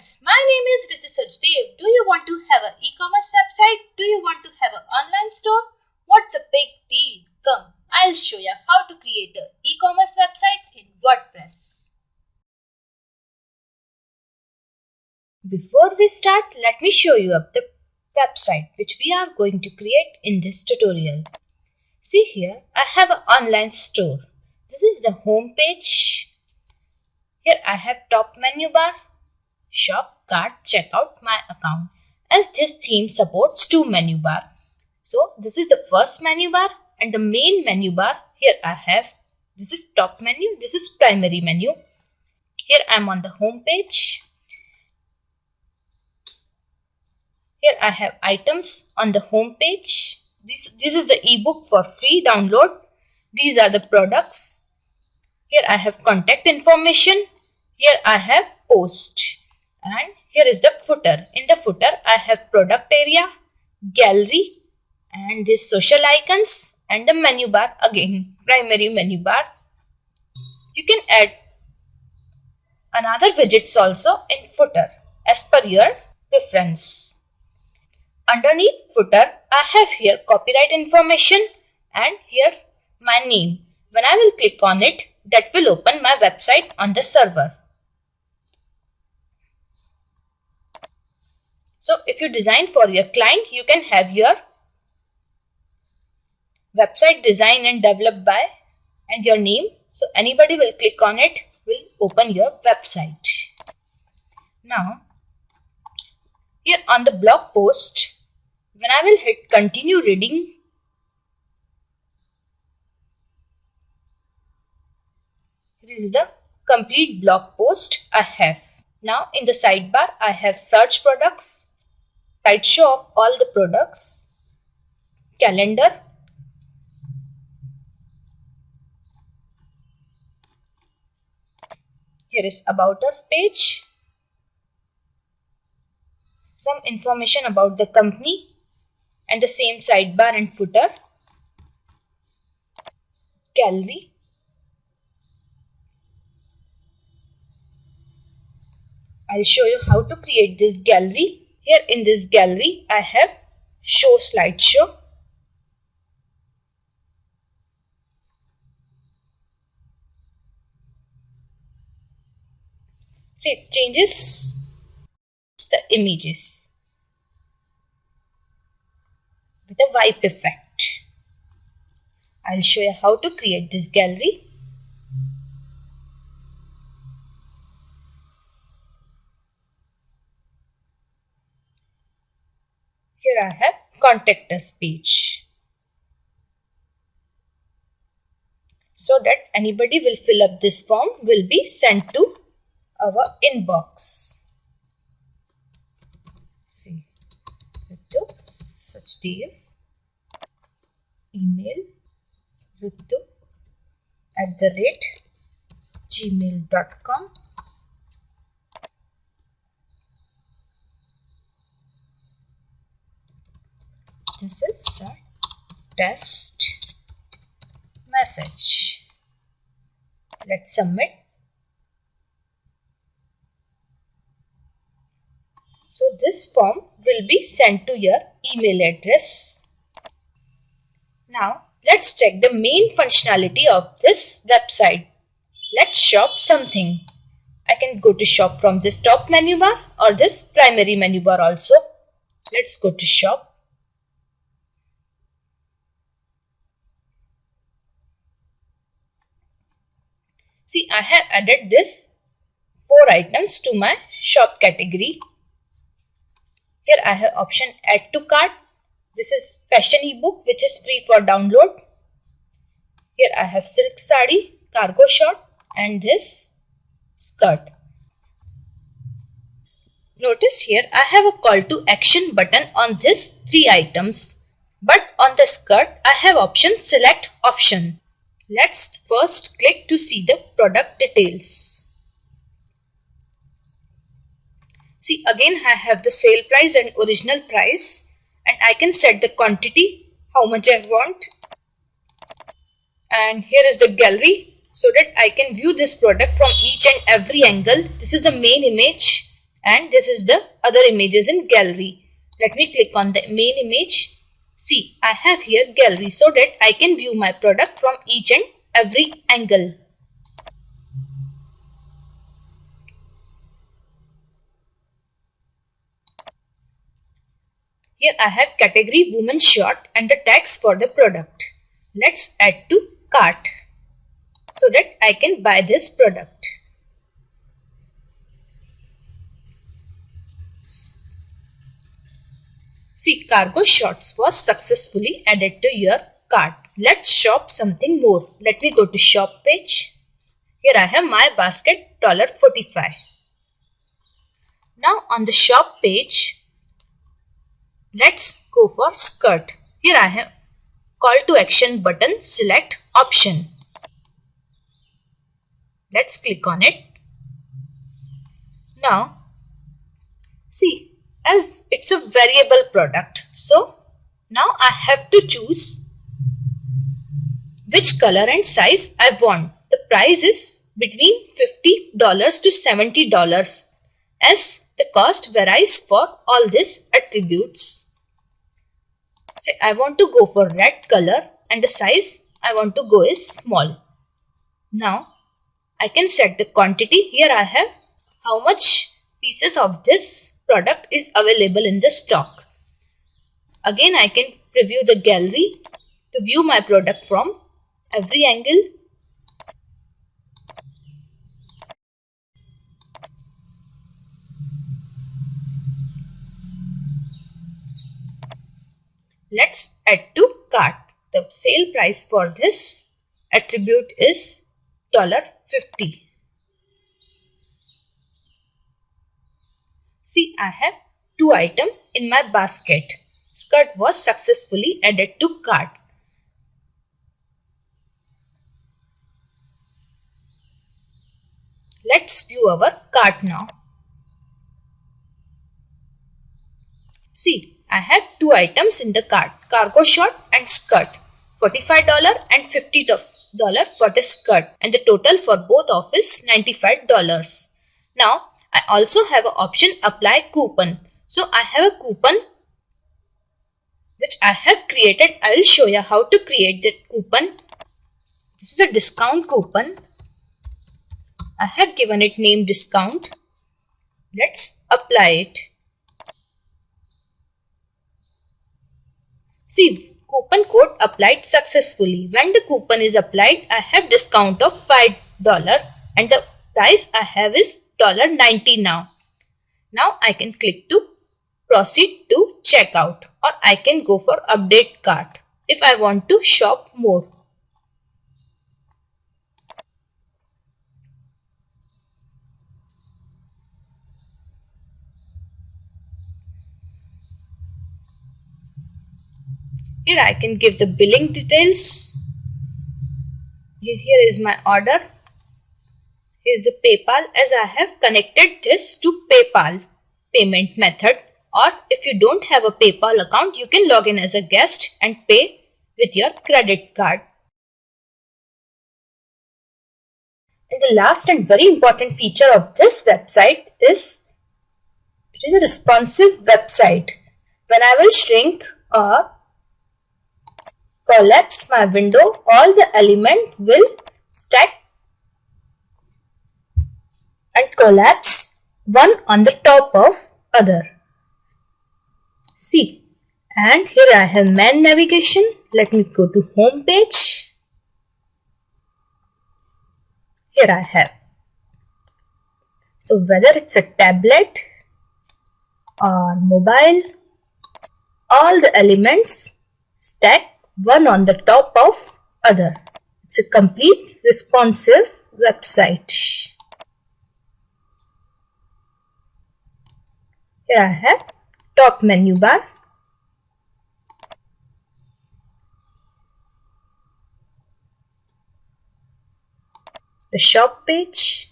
friends, my name is Ritisajdev. Do you want to have an e-commerce website? Do you want to have an online store? What's a big deal? Come, I'll show you how to create an e-commerce website in WordPress. Before we start, let me show you up the website which we are going to create in this tutorial. See here, I have an online store. This is the home page. Here I have top menu bar, shop, cart, checkout, my account, as this theme supports two menu bar. So this is the first menu bar and the main menu bar. Here I have, this is top menu, this is primary menu. Here I am on the home page. Here I have items on the home page. This is the ebook for free download. These are the products. Here I have contact information. Here I have post. And here is the footer. In the footer I have product area, gallery, and these social icons and the menu bar, again primary menu bar. You can add another widgets also in footer as per your preference. Underneath footer I have here copyright information and here my name. When I will click on it, that will open my website on the server. So if you design for your client, you can have your website designed and developed by and your name. So anybody will click on it, will open your website. Now, here on the blog post, when I will hit continue reading, here is the complete blog post I have. Now in the sidebar, I have search products, slideshow of all the products, calendar, here is about us page, some information about the company and the same sidebar and footer, gallery, I'll show you how to create this gallery. Here in this gallery, I have show slideshow. See, it changes the images with a wipe effect. I'll show you how to create this gallery. Here I have contact us page, so that anybody will fill up this form will be sent to our inbox. See, Ritu Sajdev, email ritu@gmail.com. This is a test message. Let's submit. So this form will be sent to your email address. Now let's check the main functionality of this website. Let's shop something. I can go to shop from this top menu bar or this primary menu bar also. Let's go to shop. See, I have added this 4 items to my shop category. Here I have option add to cart. This is fashion ebook which is free for download. Here I have silk sari, cargo short and this skirt. Notice here I have a call to action button on these 3 items. But on the skirt I have option select option. Let's first click to see the product details. See, again I have the sale price and original price, and I can set the quantity, how much I want. And here is the gallery so that I can view this product from each and every angle. This is the main image and this is the other images in gallery. Let me click on the main image. See, I have here gallery so that I can view my product from each and every angle. Here I have category women short and the tags for the product. Let's add to cart so that I can buy this product. See, cargo shorts was successfully added to your cart. Let's shop something more. Let me go to shop page. Here I have my basket $45. Now on the shop page, let's go for skirt. Here I have call to action button, select option. Let's click on it. Now, see, as it's a variable product, so now I have to choose which color and size I want. The price is between $50 to $70 as the cost varies for all these attributes. Say I want to go for red color and the size I want to go is small. Now I can set the quantity. Here I have how much pieces of this product is available in the stock. Again I can preview the gallery to view my product from every angle. Let's add to cart. The sale price for this attribute is $50. See, I have 2 items in my basket. Skirt was successfully added to cart. Let's view our cart now. See, I have 2 items in the cart, cargo short and skirt. $45 and $50 for the skirt, and the total for both of is $95. Now, I also have an option apply coupon. So, I have a coupon which I have created. I will show you how to create that coupon. This is a discount coupon. I have given it name discount. Let's apply it. See, coupon code applied successfully. When the coupon is applied, I have discount of $5 and the price I have is $90 now. Now I can click to proceed to checkout, or I can go for update cart if I want to shop more. Here I can give the billing details. Here is my order. Here is the PayPal, as I have connected this to PayPal payment method. Or if you don't have a PayPal account, you can log in as a guest and pay with your credit card. And the last and very important feature of this website is it is a responsive website. When I will shrink or collapse my window, all the elements will stack and collapse one on the top of other. See, and here I have main navigation. Let me go to home page. Here I have. So whether it's a tablet or mobile, all the elements stack one on the top of other. It's a complete responsive website. Here I have top menu bar. The shop page.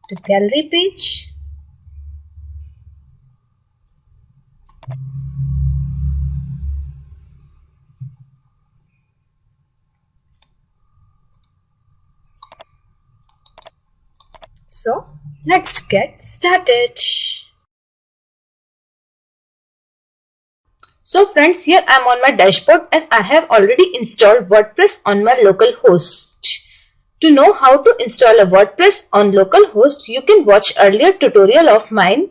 The gallery page. So let's get started. So friends, here I am on my dashboard as I have already installed WordPress on my local host. To know how to install a WordPress on local host, you can watch earlier tutorial of mine,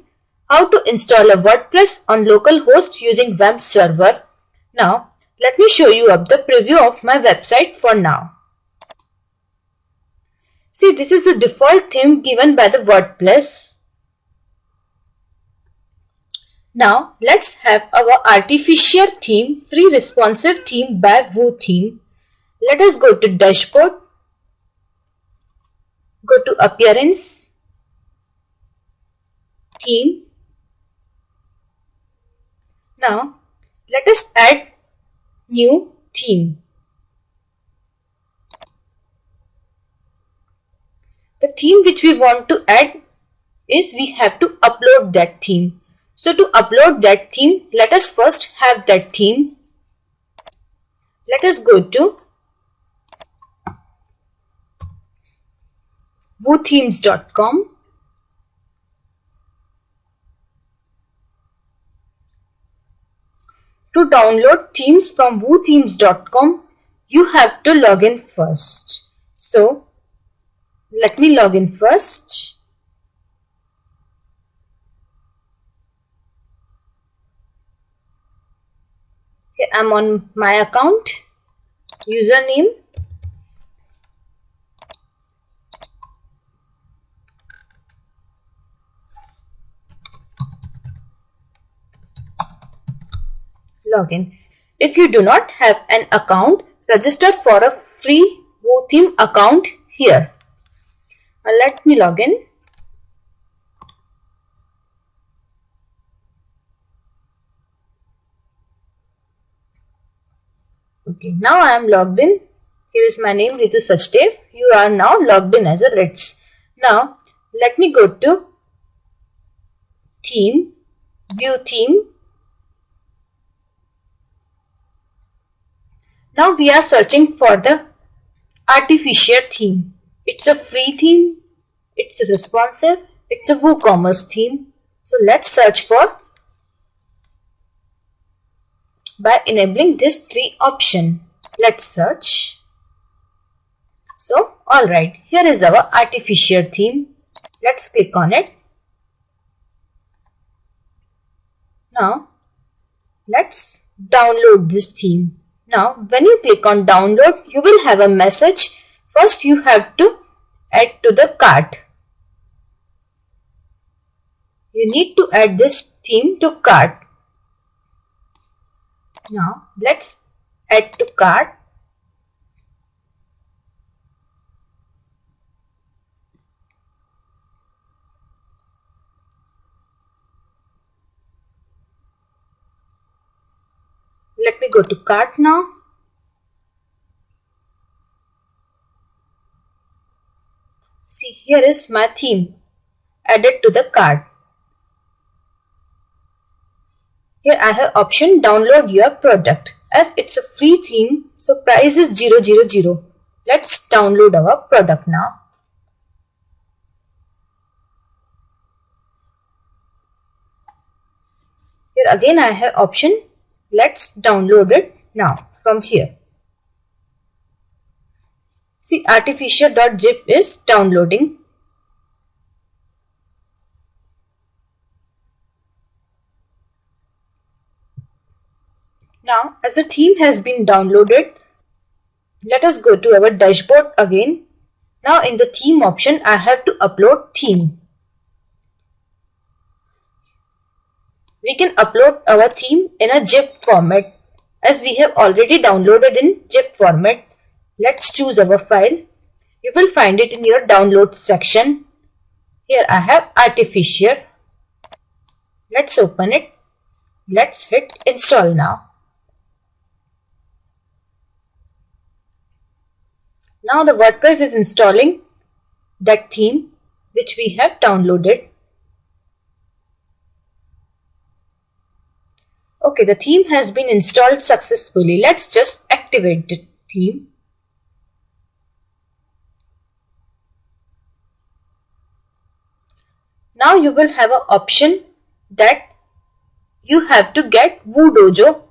how to install a WordPress on local host using web server. Now, let me show you up the preview of my website for now. See, this is the default theme given by the WordPress. Now, let's have our Artificier theme, free responsive theme by Woo theme. Let us go to dashboard. Go to appearance, theme. Now let us add new theme. The theme which we want to add is we have to upload that theme. So to upload that theme, let us first have that theme. Let us go to woothemes.com. To download themes from woothemes.com, you have to log in first. So let me log in first. Okay, I'm on my account. Username. Login. If you do not have an account, register for a free WooTheme account here. Let me log in. Okay, now I am logged in. Here is my name, Ritu Sachdev. You are now logged in as a Reds. Now let me go to theme, view theme. Now we are searching for the Artificier theme. It's a free theme, it's a responsive, it's a WooCommerce theme. So let's search for by enabling this 3 option. Let's search. So alright, here is our Artificier theme. Let's click on it. Now let's download this theme. Now when you click on download, you will have a message. First you have to add to the cart. You need to add this theme to cart. Now let's add to cart. Let me go to cart now. See, here is my theme added to the cart. Here I have option download your product. As it's a free theme, so price is 000. Let's download our product now. Here again I have option. Let's download it now from here. See, artificier.zip is downloading. Now, as the theme has been downloaded, let us go to our dashboard again. Now in the theme option, I have to upload theme. We can upload our theme in a zip format as we have already downloaded in zip format. Let's choose our file. You will find it in your downloads section. Here I have Artificier. Let's open it. Let's hit install now. Now the WordPress is installing that theme which we have downloaded. Okay, the theme has been installed successfully. Let's just activate the theme. Now you will have an option that you have to get WooDojo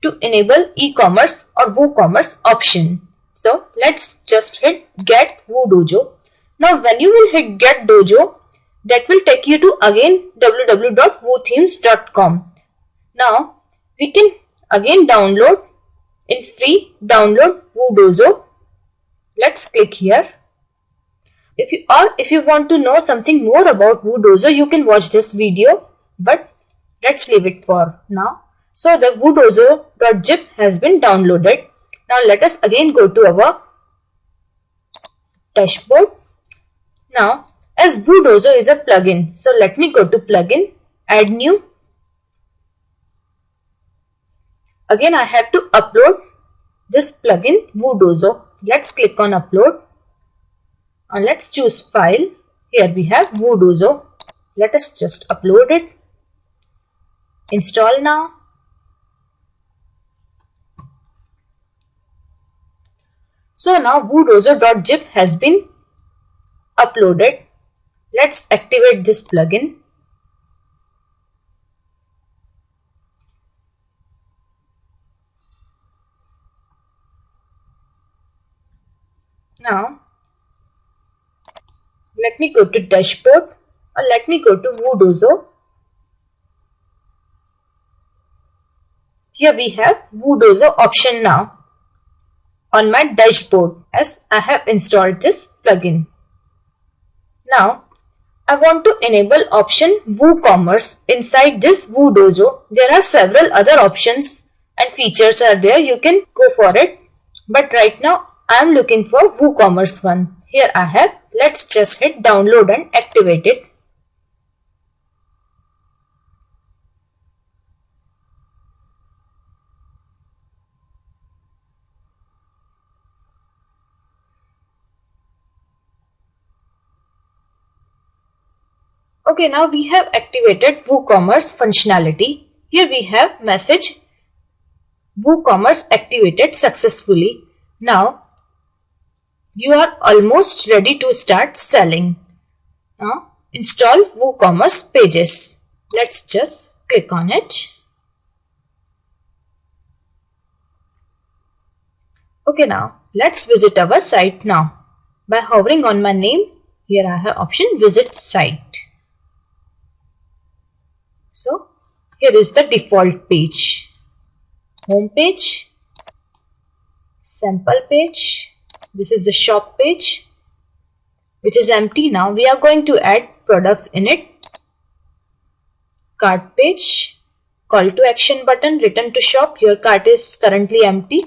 to enable e-commerce or WooCommerce option. So let's just hit get WooDojo. Now when you will hit get dojo, that will take you to again www.woothemes.com. Now we can again download in free download WooDojo. Let's click here. If you want to know something more about WooDojo, you can watch this video, but let's leave it for now. So the woodojo.zip has been downloaded. Now let us again go to our dashboard. Now as WooDojo is a plugin, so let me go to plugin, add new. Again I have to upload this plugin WooDojo. Let's click on upload and let's choose file. Here we have WooDojo. Let us just upload it. Install now. So now woodojo.zip has been uploaded. Let's activate this plugin. Now let me go to dashboard or let me go to WooDojo. Here we have WooDojo option now on my dashboard as I have installed this plugin. Now I want to enable option WooCommerce inside this WooDojo. There are several other options and features are there. You can go for it. But right now I am looking for WooCommerce one. Here I have. Let's just hit download and activate it. Okay, now we have activated WooCommerce functionality. Here we have message WooCommerce activated successfully. Now you are almost ready to start selling. Now install WooCommerce pages. Let's just click on it. Okay, now let's visit our site now. By hovering on my name, here I have option visit site. So here is the default page. Home page, sample page. This is the shop page, which is empty now. We are going to add products in it. Cart page, call to action button, return to shop. Your cart is currently empty.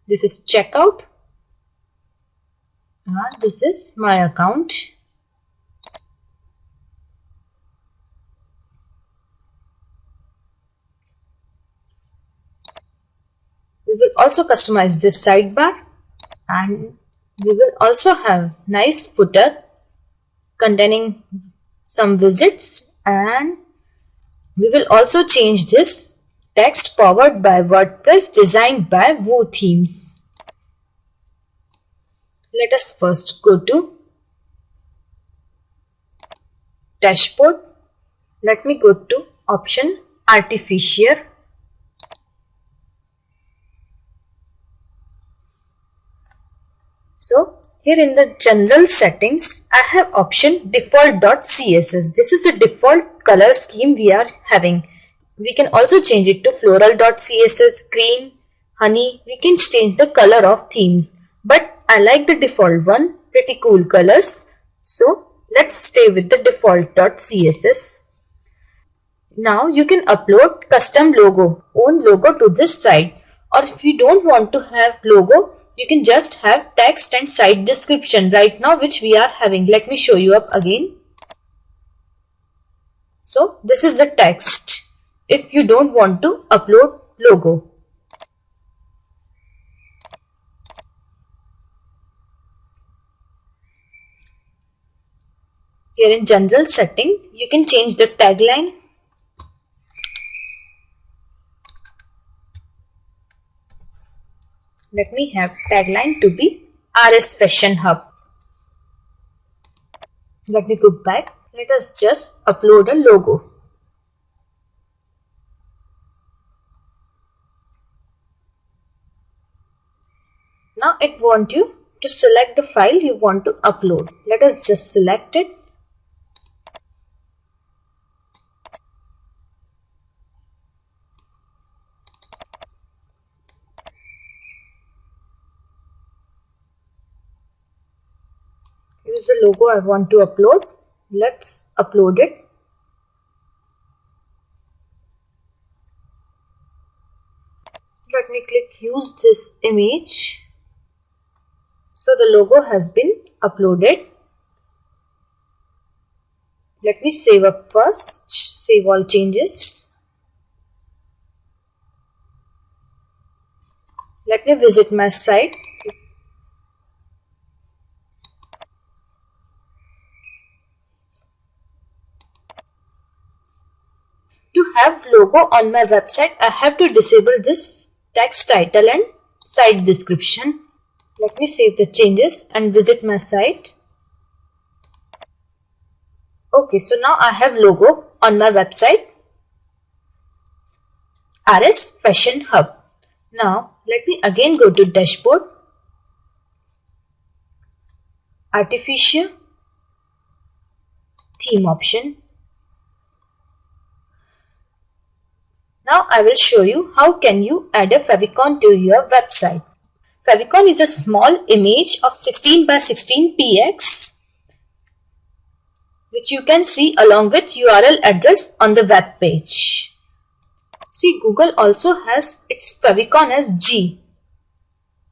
This is checkout. This is my account. We will also customize this sidebar and we will also have nice footer containing some widgets, and we will also change this text powered by WordPress designed by WooThemes. Let us first go to dashboard. Let me go to option Artificier. So here in the general settings, I have option default.css. This is the default color scheme we are having. We can also change it to floral.css, green, honey. We can change the color of themes. But I like the default one, pretty cool colors. So let's stay with the default.css. Now you can upload custom own logo to this site. Or if you don't want to have logo, you can just have text and site description right now, which we are having. Let me show you up again. So this is the text if you don't want to upload logo. Here in general setting, you can change the tagline. Let me have tagline to be RS Fashion Hub. Let me go back. Let us just upload a logo. Now it wants you to select the file you want to upload. Let us just select it. Here is the logo I want to upload. Let's upload it. Let me click use this image. So the logo has been uploaded. Let me save up first. Save all changes. Let me visit my site. To have logo on my website, I have to disable this text title and site description. Let me save the changes and visit my site. Okay, so now I have logo on my website, RS Fashion Hub. Now let me again go to dashboard, Artificier, theme option. Now I will show you how can you add a favicon to your website. Favicon is a small image of 16 by 16 px which you can see along with URL address on the web page. See, Google also has its favicon as G.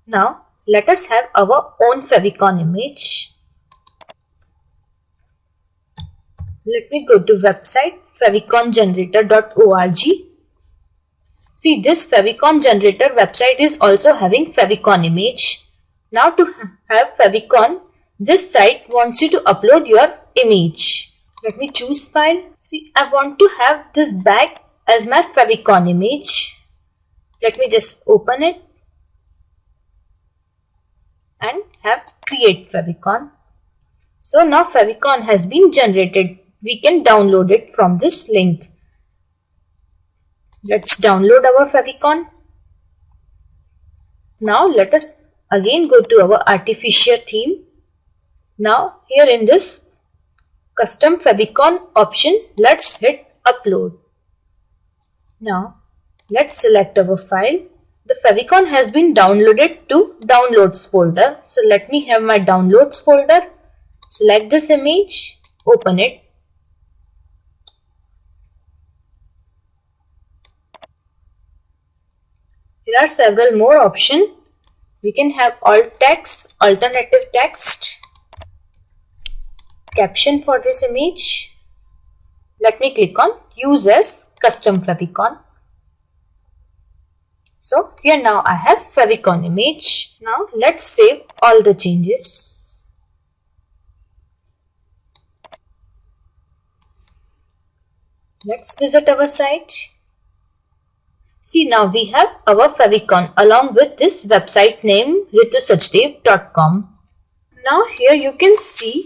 Now let us have our own favicon image. Let me go to website favicongenerator.org. See, this favicon generator website is also having favicon image. Now to have favicon, this site wants you to upload your image. Let me choose file. See, I want to have this bag as my favicon image. Let me just open it and have create favicon. So now favicon has been generated. We can download it from this link. Let's download our favicon. Now let us again go to our Artificier theme. Now here in this custom favicon option, let's hit upload. Now let's select our file. The favicon has been downloaded to downloads folder. So let me have my downloads folder. Select this image, open it. There are several more options. We can have alt text, alternative text, caption for this image. Let me click on use as custom favicon. So here now I have favicon image. Now let's save all the changes. Let's visit our site. See, now we have our favicon along with this website name ritusachdev.com. Now here you can see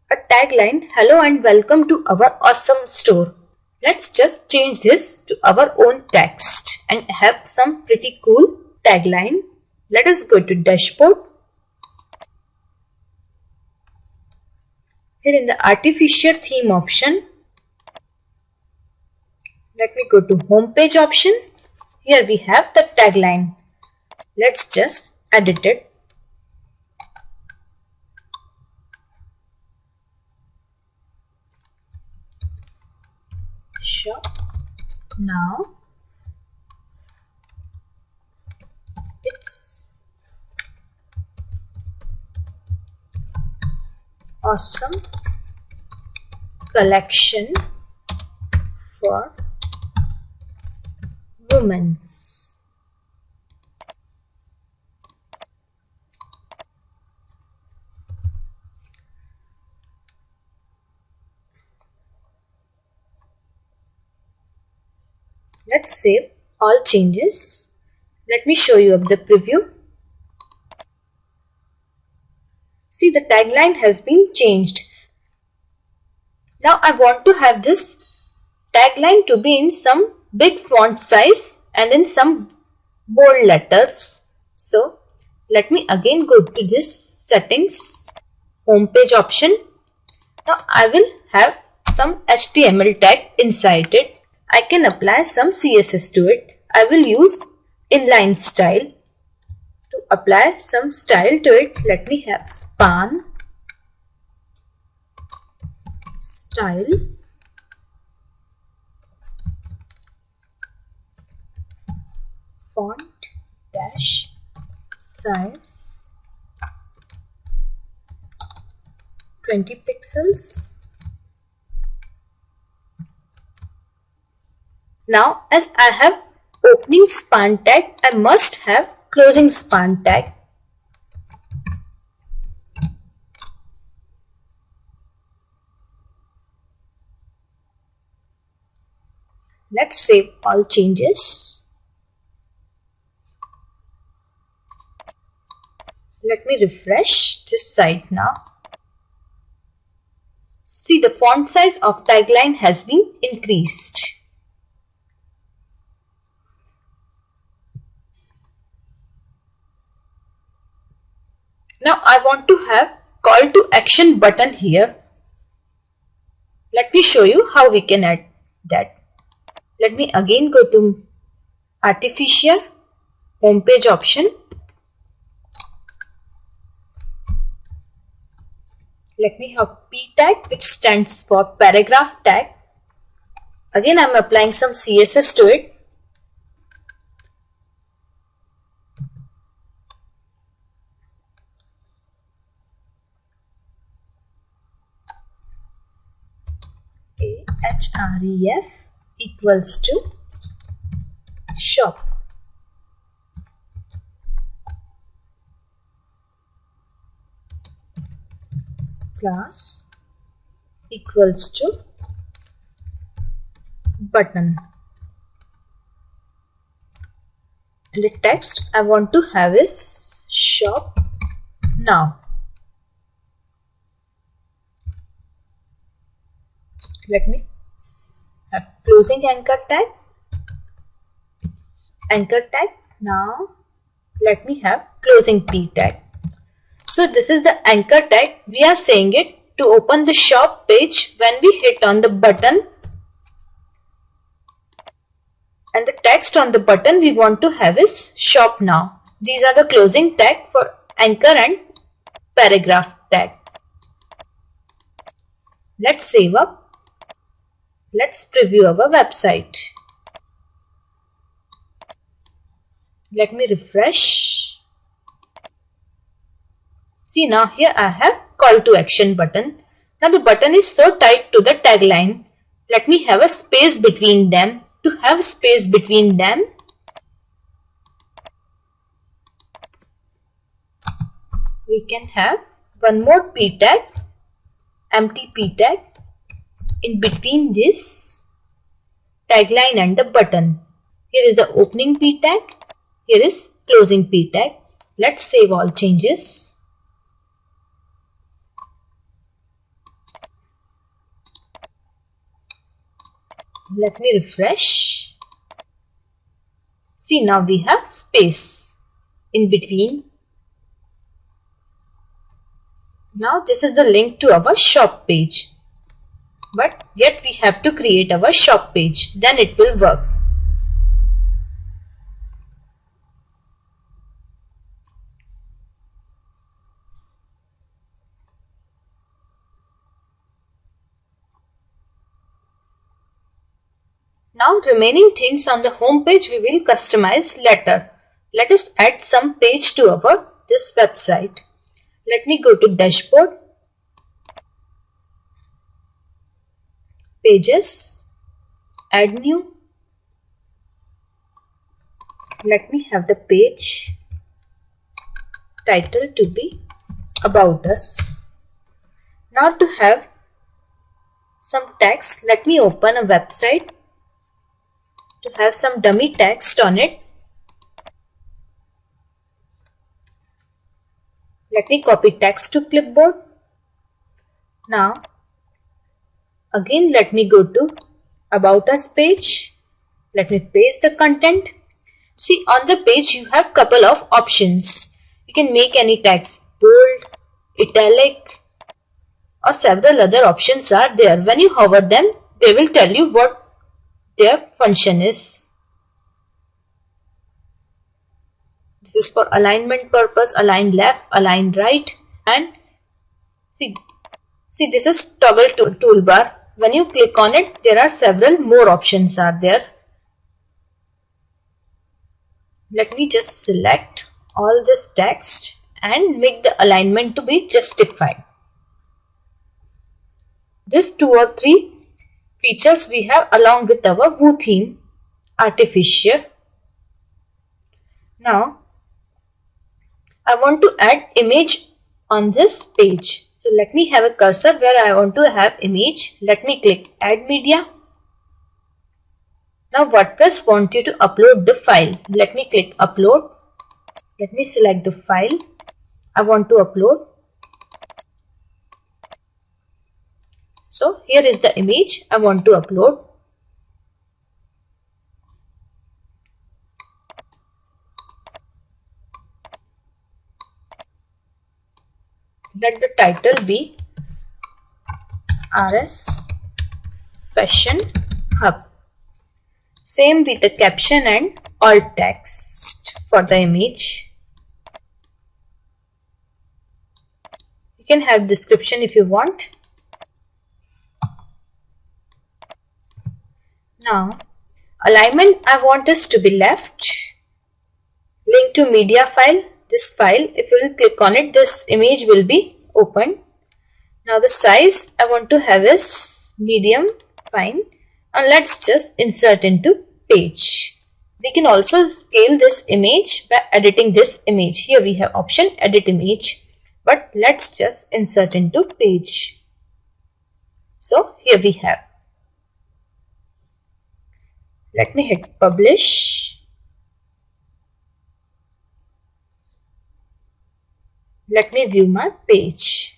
a tagline, hello and welcome to our awesome store. Let's just change this to our own text and have some pretty cool tagline. Let us go to dashboard. Here in the Artificier theme option, let me go to homepage option. Here we have the tagline. Let's just edit it. Sure. Now it's awesome collection for women's. Let's save all changes. Let me show you up the preview. See, the tagline has been changed. Now I want to have this tagline to be in some big font size and in some bold letters. So let me again go to this settings, homepage option. Now I will have some HTML tag inside it. I can apply some CSS to it. I will use inline style. To apply some style to it, let me have span style font dash size 20 pixels. Now as I have opening span tag, I must have closing span tag. Let's save all changes. Let me refresh this site now. See, the font size of tagline has been increased. Now I want to have call to action button here. Let me show you how we can add that. Let me again go to Artificier, homepage option. Let me have P tag, which stands for paragraph tag. Again, I am applying some CSS to it. Ahref equals to shop. Class equals to button. And the text I want to have is shop now. Let me have closing anchor tag. Anchor tag. Now let me have closing P tag. So this is the anchor tag. We are saying it to open the shop page when we hit on the button. And the text on the button we want to have is shop now. These are the closing tag for anchor and paragraph tag. Let's save up. Let's preview our website. Let me refresh. See, now here I have call to action button. Now the button is so tight to the tagline. Let me have a space between them. To have space between them, we can have one more P tag, empty P tag in between this tagline and the button. Here is the opening P tag. Here is closing P tag. Let's save all changes. Let me refresh. See, now we have space in between. Now this is the link to our shop page. But yet we have to create our shop page. Then it will work. Now remaining things on the home page we will customize later. Let us add some page to this website. Let me go to dashboard, pages, add new. Let me have the page title to be about us. Now to have some text, let me open a website to have some dummy text on it. Let me copy text to clipboard. Now Again, let me go to About Us page. Let me paste the content. See, on the page you have couple of options. You can make any text bold, italic, or several other options are there. When you hover them, they will tell you what their function is. This is for alignment purpose, align left, align right, and see this is toggle toolbar. When you click on it, there are several more options are there. Let me just select all this text and make the alignment to be justified. These 2 or 3 features we have along with our WooCommerce-Artificier. Now, I want to add image on this page. So let me have a cursor where I want to have image. Let me click Add Media. Now WordPress wants you to upload the file. Let me click Upload. Let me select the file I want to upload. So here is the image I want to upload. Let the title be RS Fashion Hub. Same with the caption and alt text for the image. You can have description if you want. Now, alignment I want this to be left. Link to media file. This file, if you will click on it, this image will be opened. Now the size I want to have is medium, fine. And let's just insert into page. We can also scale this image by editing this image. Here we have option edit image, but let's just insert into page. So here we have. Let me hit publish. Let me view my page.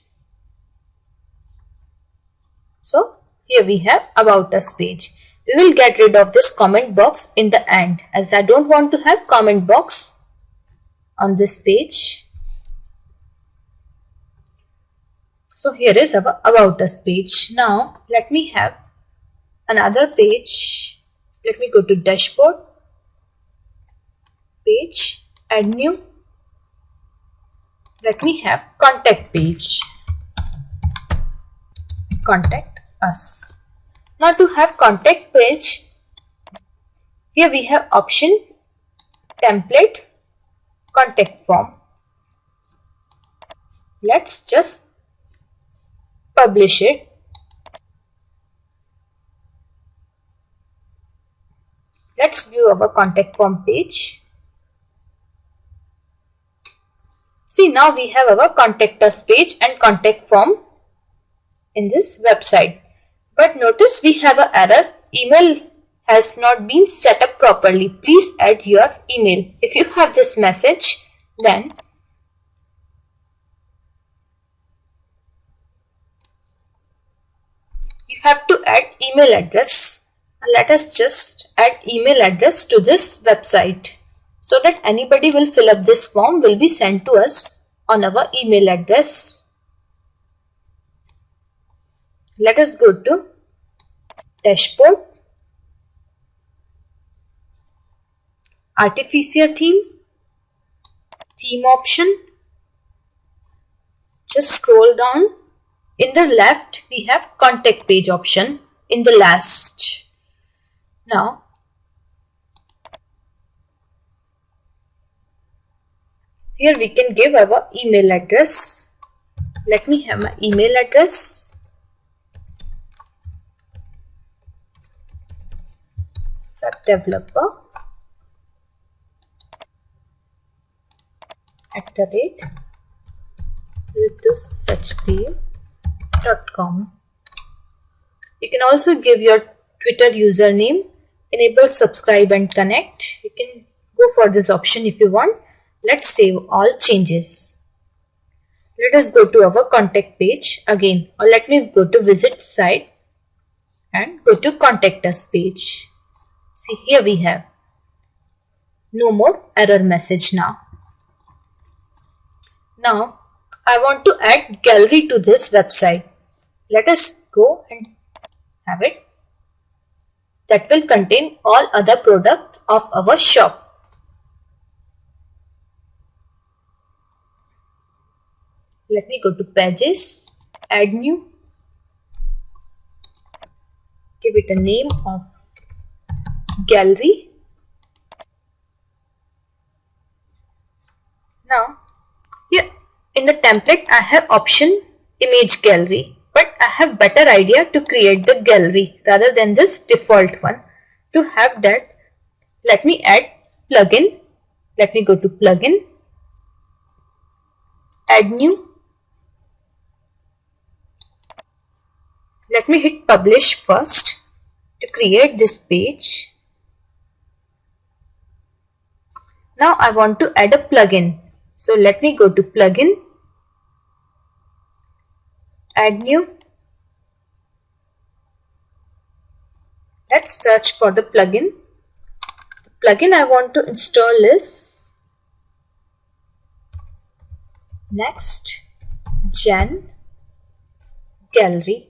So here we have About Us page. We will get rid of this comment box in the end, as I don't want to have comment box on this page. So here is our About Us page. Now let me have another page. Let me go to dashboard, page, add new. Let me have contact page, contact us. Now to have contact page, here we have option template, contact form. Let's just publish it. Let's view our contact form page. See, now we have our contact us page and contact form in this website. But notice we have an error. Email has not been set up properly. Please add your email. If you have this message, then you have to add email address. Let us just add email address to this website, so that anybody will fill up this form will be sent to us on our email address. Let us go to dashboard, Artificier theme option. Just scroll down. In the left we have contact page option in the last. Now here we can give our email address. Let me have my email address. Web developer @ritusuchdev.com. You can also give your Twitter username. Enable subscribe and connect. You can go for this option if you want. Let's save all changes. Let us go to our contact page again, or let me go to visit site. and go to contact us page. See, here we have no more error message now. Now I want to add gallery to this website. Let us go and have it. That will contain all other products of our shop. Let me go to pages, add new, give it a name of gallery. Now here in the template I have option image gallery, but I have better idea to create the gallery rather than this default one. To have that, let me add plugin. Let me go to plugin, add new. Let me hit publish first to create this page. Now I want to add a plugin. So let me go to plugin, add new. Let's search for the plugin. The plugin I want to install is Next Gen Gallery.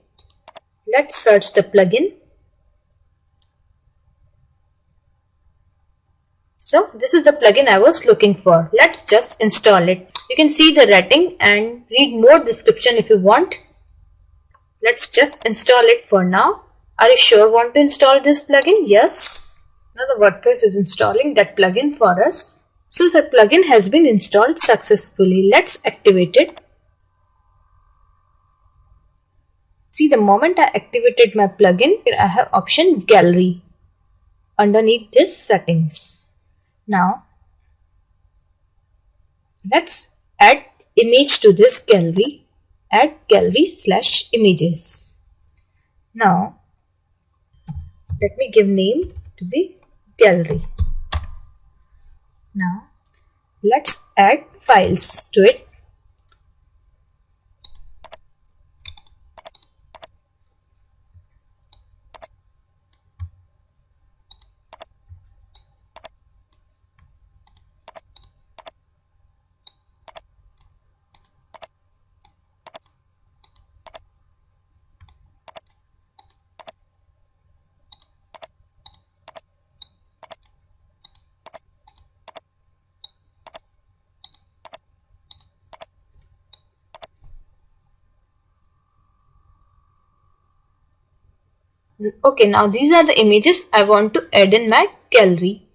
Let's search the plugin. So this is the plugin I was looking for. Let's just install it. You can see the rating and read more description if you want. Let's just install it for now. Are you sure want to install this plugin? Yes. Now the WordPress is installing that plugin for us. So the plugin has been installed successfully. Let's activate it. See, the moment I activated my plugin, here I have option gallery underneath this settings. Now let's add image to this gallery. Add gallery/images. Now let me give name to be gallery. Now let's add files to it. Okay, now these are the images I want to add in my gallery.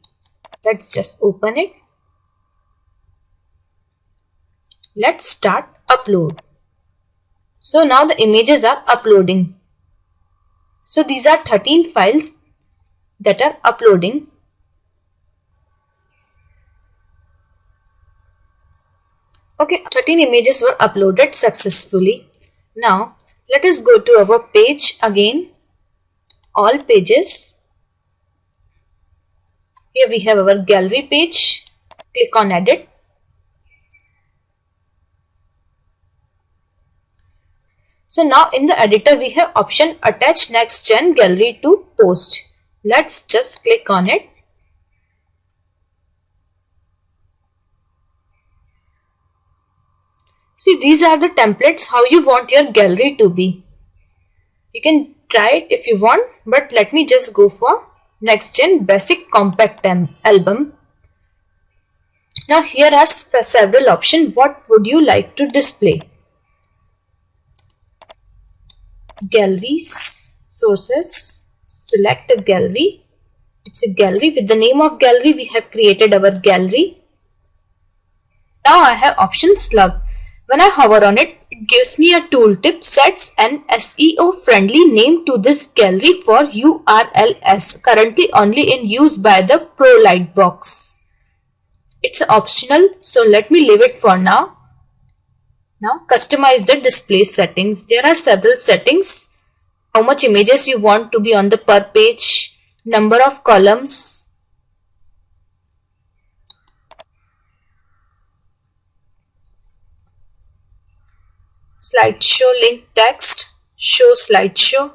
Let's just open it. Let's start upload. So now the images are uploading. So these are 13 files that are uploading. Okay, 13 images were uploaded successfully. Now let us go to our page again. All pages. Here we have our gallery page. Click on edit. So now in the editor we have option attach next gen gallery to post. Let's just click on it. See, these are the templates how you want your gallery to be. You can try it if you want, but let me just go for next gen basic compact album. Now here are several options. What would you like to display? Galleries, sources, select a gallery. It's a gallery. With the name of gallery we have created our gallery. Now I have option slug. When I hover on it, it gives me a tooltip, sets an SEO friendly name to this gallery for URLs, currently only in use by the Pro Lightbox. It's optional, so let me leave it for now. Now customize the display settings. There are several settings. How much images you want to be on the per page, number of columns, slideshow link text, show slideshow.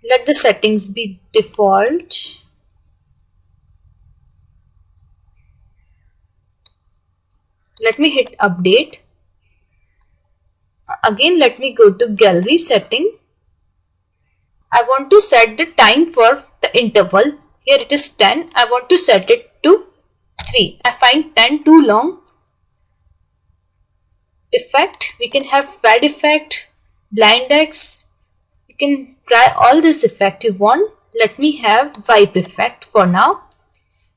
Let the settings be default. Let me hit update. Again, let me go to gallery setting. I want to set the time for the interval. Here it is 10. I want to set it to 3. I find 10 too long. Effect. We can have fade effect, blind X. You can try all this effect you want. Let me have vibe effect for now.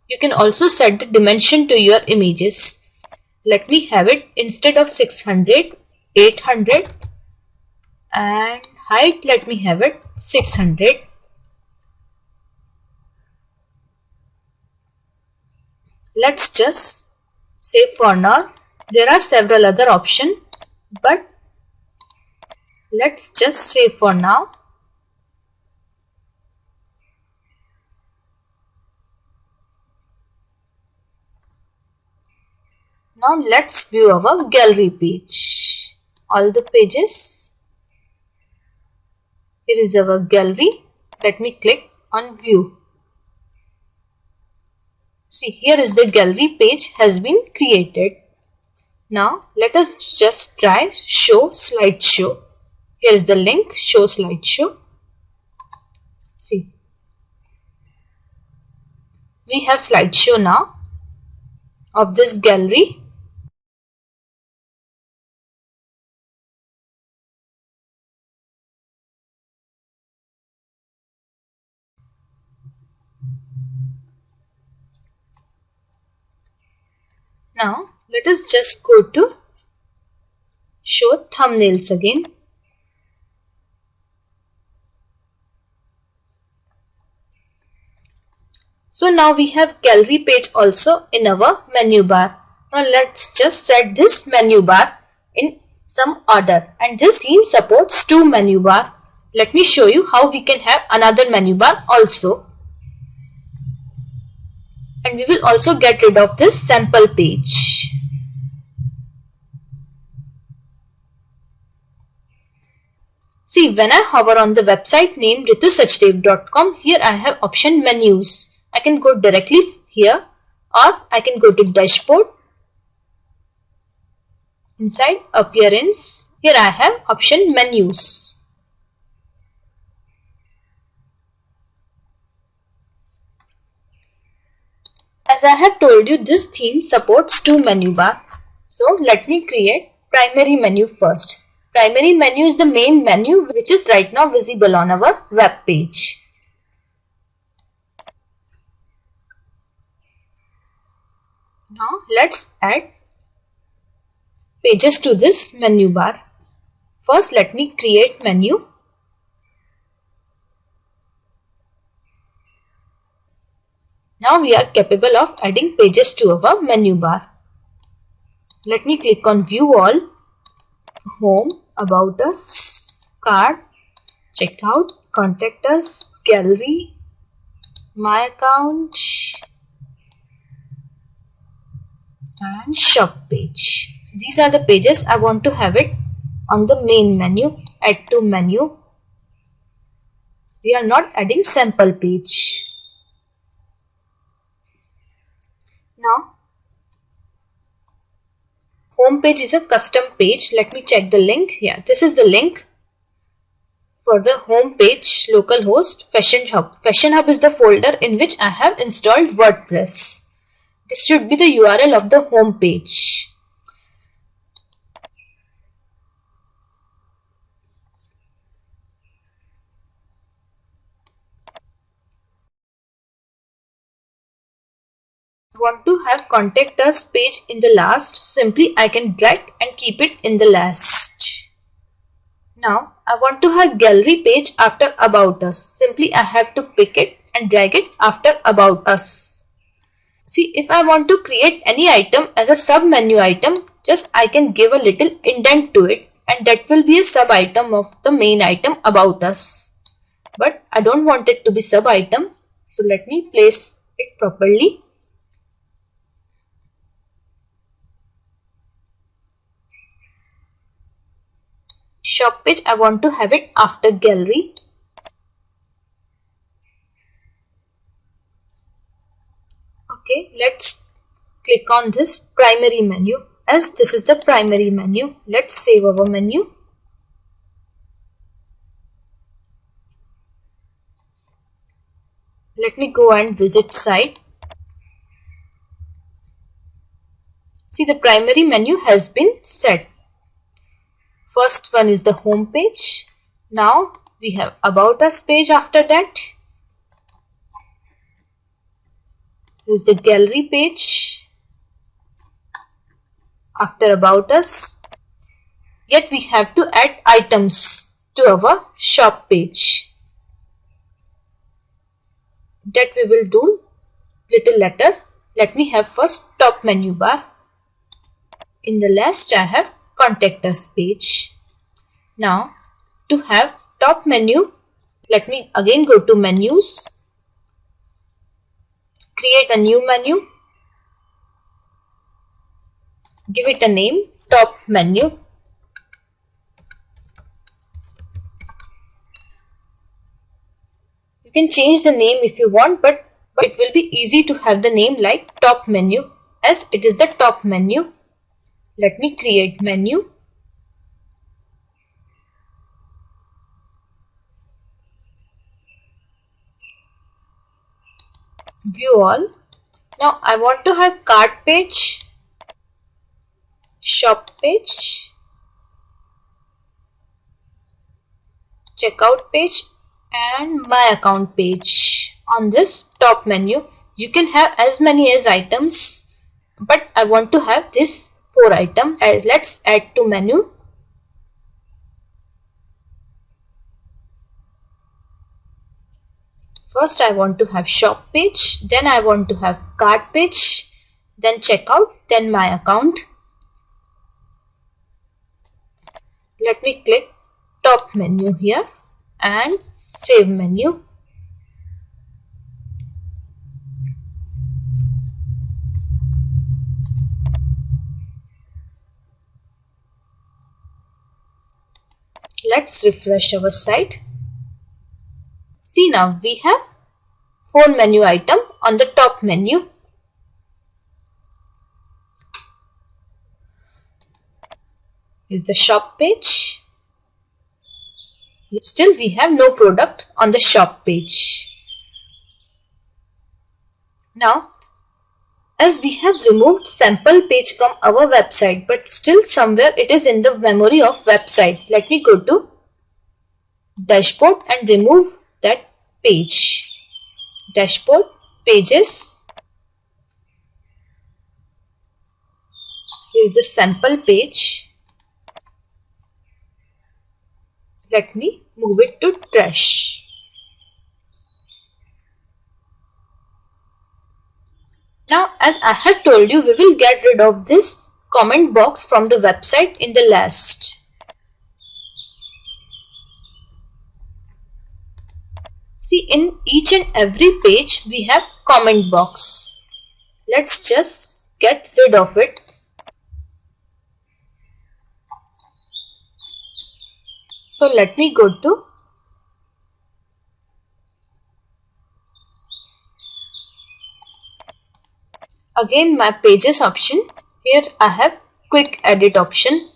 You can also set the dimension to your images. Let me have it instead of 600, 800, and height let me have it 600. Let's just save for now. There are several other options, but let's just save for now. Now let's view our gallery page. All the pages. Here is our gallery. Let me click on view. See, here is the gallery page has been created. Now let us just try show slideshow. Here is the link, show slideshow. See, we have slideshow now of this gallery. Now let us just go to show thumbnails again. So now we have gallery page also in our menu bar. Now let's just set this menu bar in some order, and this theme supports 2 menu bar. Let me show you how we can have another menu bar also. And we will also get rid of this sample page. See, when I hover on the website name ritusachdev.com, here I have option menus. I can go directly here, or I can go to dashboard. Inside appearance, here I have option menus. As I have told you, this theme supports 2 menu bar. So let me create primary menu first. Primary menu is the main menu which is right now visible on our web page. Now let's add pages to this menu bar. First let me create menu. Now we are capable of adding pages to our menu bar. Let me click on view all, home, about us, card, checkout, contact us, gallery, my account, and shop page. These are the pages I want to have it on the main menu. Add to menu. We are not adding sample page. Now, home page is a custom page. Let me check the link. Yeah, this is the link for the home page, localhost, Fashion Hub. Fashion Hub is the folder in which I have installed WordPress. This should be the URL of the home page. Want to have contact us page in the last, simply I can drag and keep it in the last. Now I want to have gallery page after about us, simply I have to pick it and drag it after about us. See, if I want to create any item as a sub menu item, just I can give a little indent to it and that will be a sub item of the main item about us. But I don't want it to be sub item, so let me place it properly. Shop page, I want to have it after gallery. let's click on this primary menu. As this is the primary menu, let's save our menu. Let me go and visit site. See, the primary menu has been set. First one is the home page. Now we have about us page. After that is the gallery page. After about us, yet we have to add items to our shop page. That we will do little later. Let me have first top menu bar. In the last I have contact us page. Now to have top menu, let me again go to menus, create a new menu, give it a name, top menu. You can change the name if you want, but it will be easy to have the name like top menu, as it is the top menu. Let me create menu. View all. Now I want to have cart page, shop page, checkout page and my account page. On this top menu, you can have as many as items, but I want to have this 4 items. Let's add to menu. First I want to have shop page, then I want to have cart page, then checkout, then my account. Let me click top menu here and save menu. Let's refresh our site. See, now we have 4 menu item on the top menu. Is the shop page. Still we have no product on the shop page. Now, as we have removed sample page from our website, but still somewhere it is in the memory of website. Let me go to dashboard and remove that page. Dashboard, pages. Here is the sample page. Let me move it to trash. Now, as I have told you, we will get rid of this comment box from the website in the last. See, in each and every page we have comment box. Let's just get rid of it. So let me go to again my pages option. Here I have quick edit option.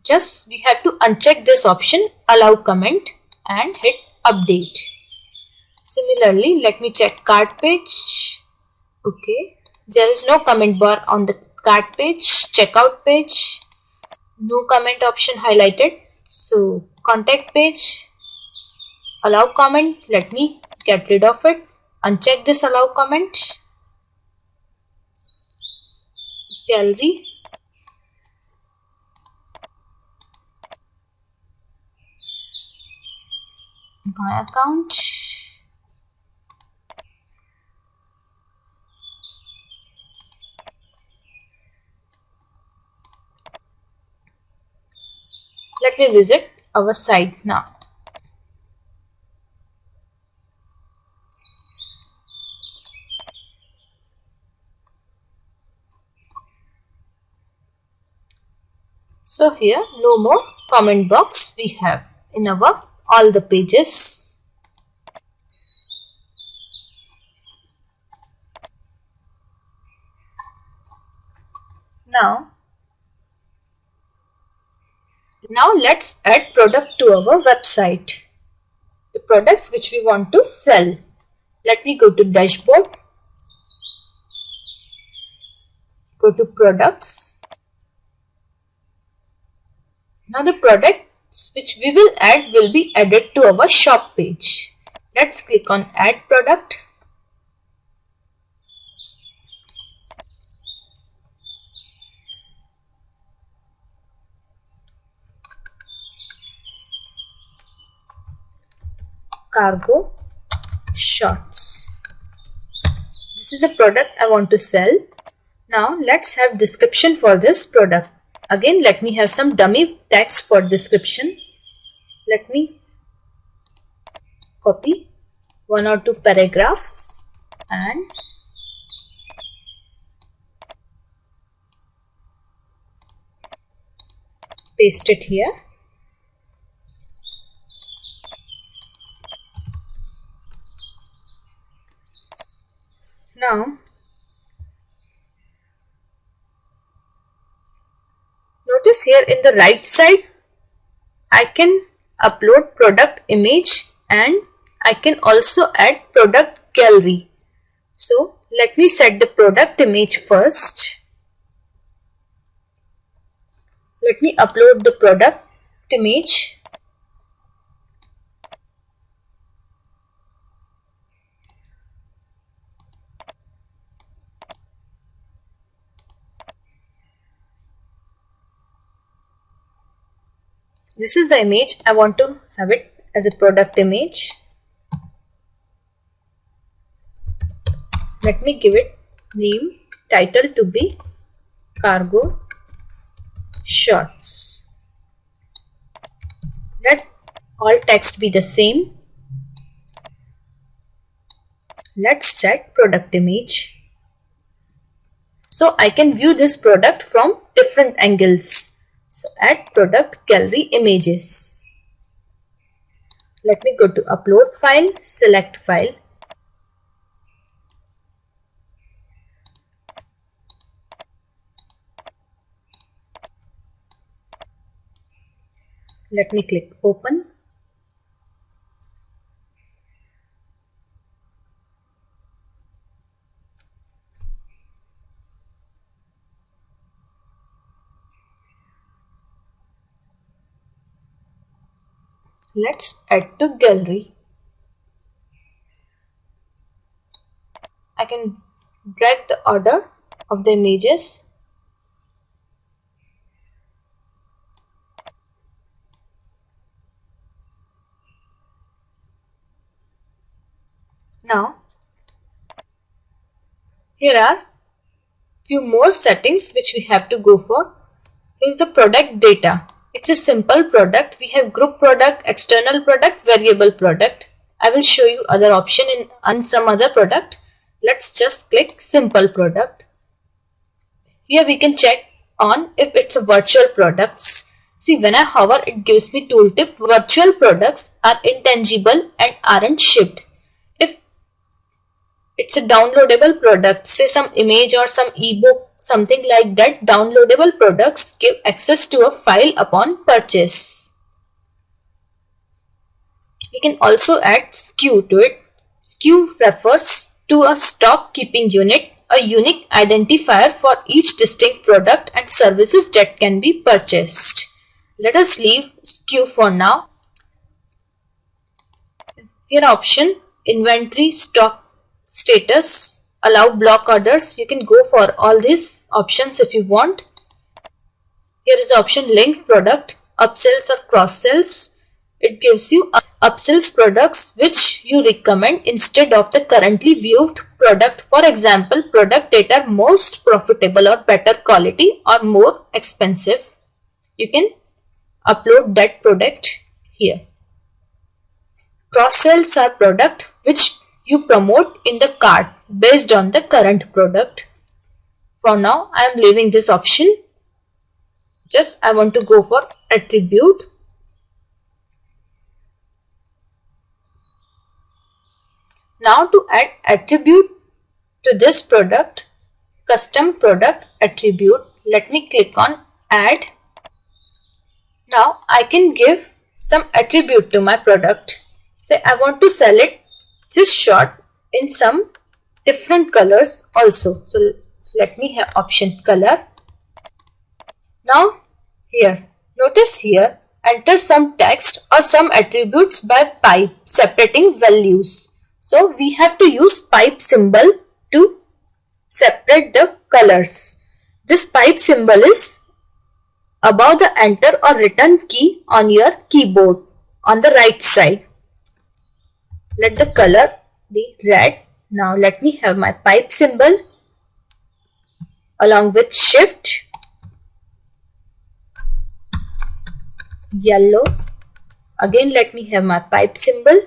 Just we have to uncheck this option, allow comment, and hit update. Similarly, let me check cart page. Okay, there is no comment bar on the cart page. Checkout page, no comment option highlighted. So contact page, allow comment. Let me get rid of it. Uncheck this allow comment. Gallery, my account, let me visit our site now. So here no more comment box we have in our all the pages. Now let's add product to our website. The products which we want to sell. Let me go to dashboard. Go to products. Now the products which we will add will be added to our shop page. Let's click on add product. Cargo shorts. This is the product I want to sell. Now let's have description for this product. Again, let me have some dummy text for description. Let me copy 1 or 2 paragraphs and paste it here. Now notice here in the right side I can upload product image and I can also add product gallery. So let me set the product image first. Let me upload the product image. This is the image. I want to have it as a product image. Let me give it name, title to be cargo shorts. Let all text be the same. Let's set product image. So I can view this product from different angles. So add product gallery images. Let me go to upload file, select file. Let me click open. Let's add to gallery. I can drag the order of the images. Now, here are few more settings which we have to go for. Here is the product data. It's a simple product. We have group product, external product, variable product. I will show you other option on some other product. Let's just click simple product. Here we can check on if it's a virtual products. See, when I hover, it gives me tooltip. Virtual products are intangible and aren't shipped. If it's a downloadable product, say some image or some ebook, something like that, downloadable products give access to a file upon purchase. We can also add SKU to it. SKU refers to a stock keeping unit, a unique identifier for each distinct product and services that can be purchased. Let us leave SKU for now. Here option inventory, stock status, allow block orders. You can go for all these options if you want. Here is the option linked product, upsells or cross sells. It gives you upsells products which you recommend instead of the currently viewed product. For example, product that are most profitable or better quality or more expensive. You can upload that product here. Cross sells are product which you promote in the cart based on the current product. For now, I am leaving this option. Just I want to go for attribute. Now to add attribute to this product, custom product attribute. Let me click on add. Now I can give some attribute to my product. Say I want to sell it just short in some different colors also. So let me have option color. Now here, notice here, enter some text or some attributes by pipe separating values. So we have to use pipe symbol to separate the colors. This pipe symbol is above the enter or return key on your keyboard on the right side. Let the color be red. Now let me have my pipe symbol along with shift, yellow. Again let me have my pipe symbol.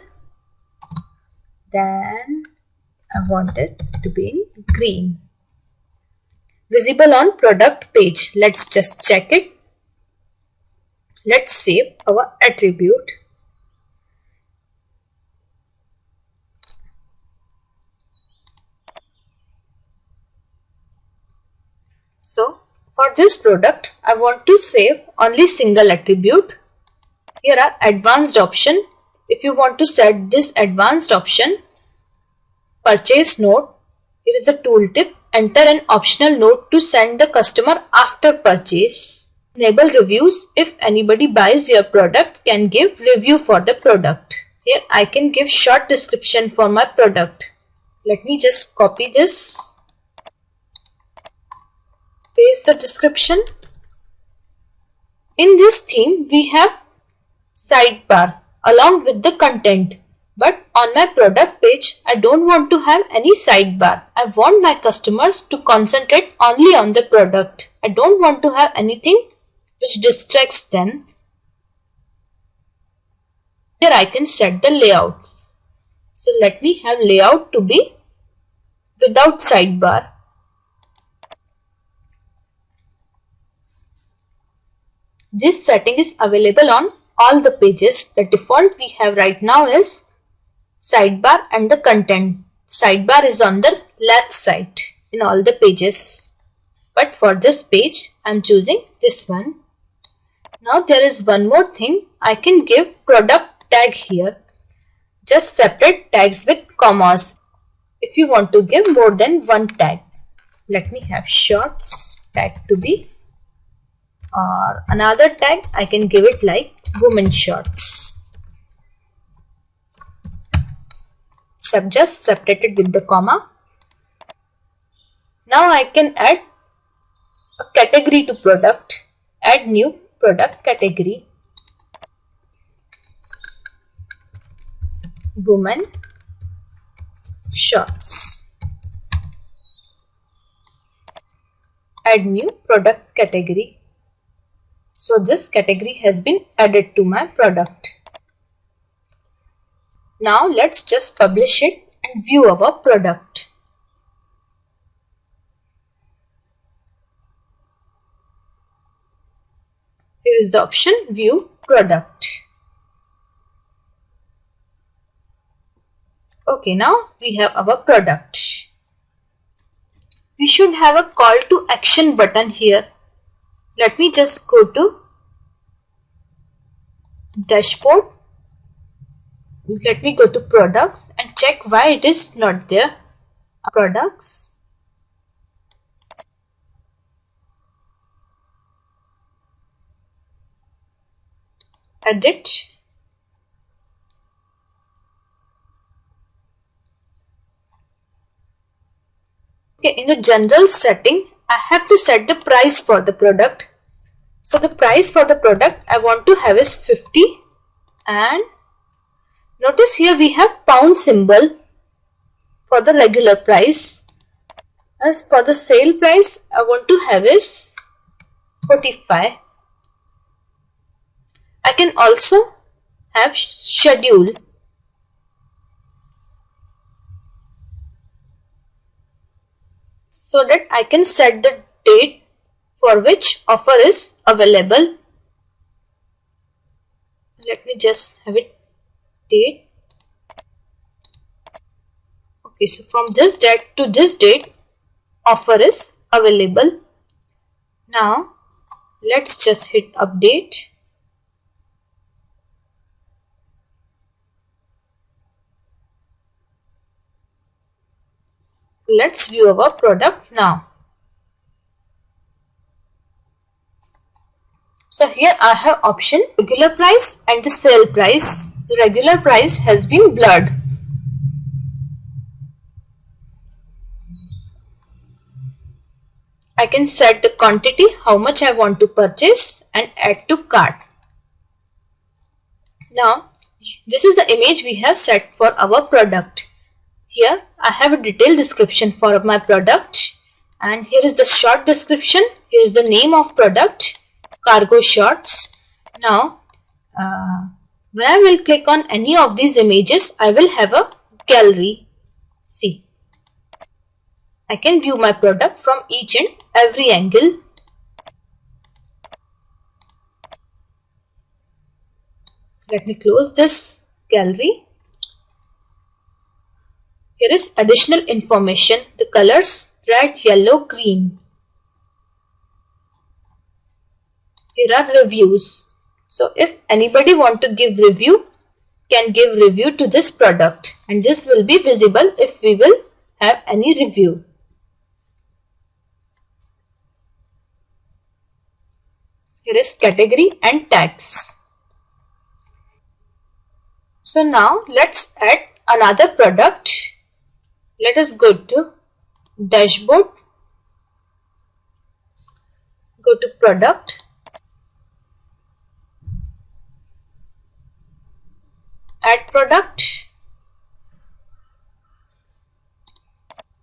Then I want it to be in green. Visible on product page. Let's just check it. Let's save our attribute. So for this product, I want to save only single attribute. Here are advanced option. If you want to set this advanced option, purchase note, here is a tooltip. Enter an optional note to send the customer after purchase. Enable reviews. If anybody buys your product, can give review for the product. Here I can give short description for my product. Let me just copy this. Paste the description. In this theme, we have sidebar along with the content. But on my product page, I don't want to have any sidebar. I want my customers to concentrate only on the product. I don't want to have anything which distracts them. Here I can set the layout. So let me have layout to be without sidebar. This setting is available on all the pages. The default we have right now is sidebar and the content. Sidebar is on the left side in all the pages. But for this page, I am choosing this one. Now there is one more thing. I can give product tag here. Just separate tags with commas. If you want to give more than one tag. Let me have shorts tag to be. Or another tag, I can give it like women shorts. Just separated with the comma. Now I can add a category to product. Add new product category. Women shorts. Add new product category. So this category has been added to my product. Now let's just publish it and view our product. Here is the option view product. Okay, now we have our product. We should have a call to action button here. Let me just go to dashboard. Let me go to products and check why it is not there. Products. Edit. Okay, in the general setting, I have to set the price for the product. So the price for the product I want to have is 50, and notice here we have pound symbol for the regular price. As for the sale price, I want to have is 45. I can also have schedule. So that I can set the date for which offer is available. Let me just have it date. Okay, so from this date to this date, offer is available. Now let's just hit update. Let's view our product now. So here I have option regular price and the sale price. The regular price has been blurred. I can set the quantity, how much I want to purchase, and add to cart. Now this is the image we have set for our product. Here I have a detailed description for my product, and here is the short description. Here is the name of product, cargo shorts. Now when I will click on any of these images, I will have a gallery. See, I can view my product from each and every angle. Let me close this gallery. Here is additional information, the colors red, yellow, green. Here are reviews. So if anybody want to give review, can give review to this product, and this will be visible if we will have any review. Here is category and tags. So now let's add another product. Let us go to dashboard, go to product, add product.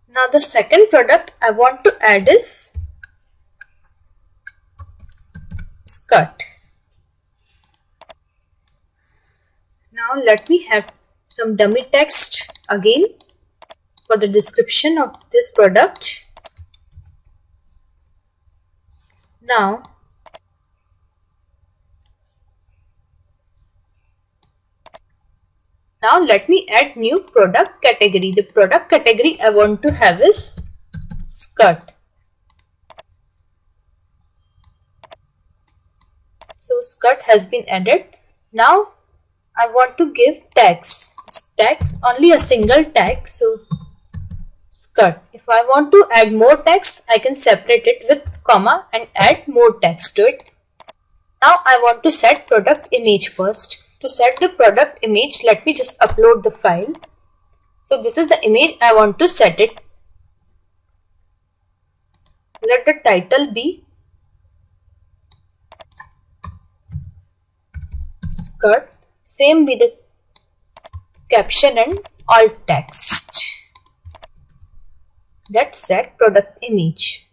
Now the second product I want to add is skirt. Now let me have some dummy text again for the description of this product. Now let me add new product category. The product category I want to have is skirt. So skirt has been added. Now I want to give tags. Tags, only a single tag, so skirt. If I want to add more tags, I can separate it with comma and add more tags to it. Now I want to set product image first. To set the product image, let me just upload the file. So this is the image I want to set it. Let the title be skirt. Same with the caption and alt text. That's set product image.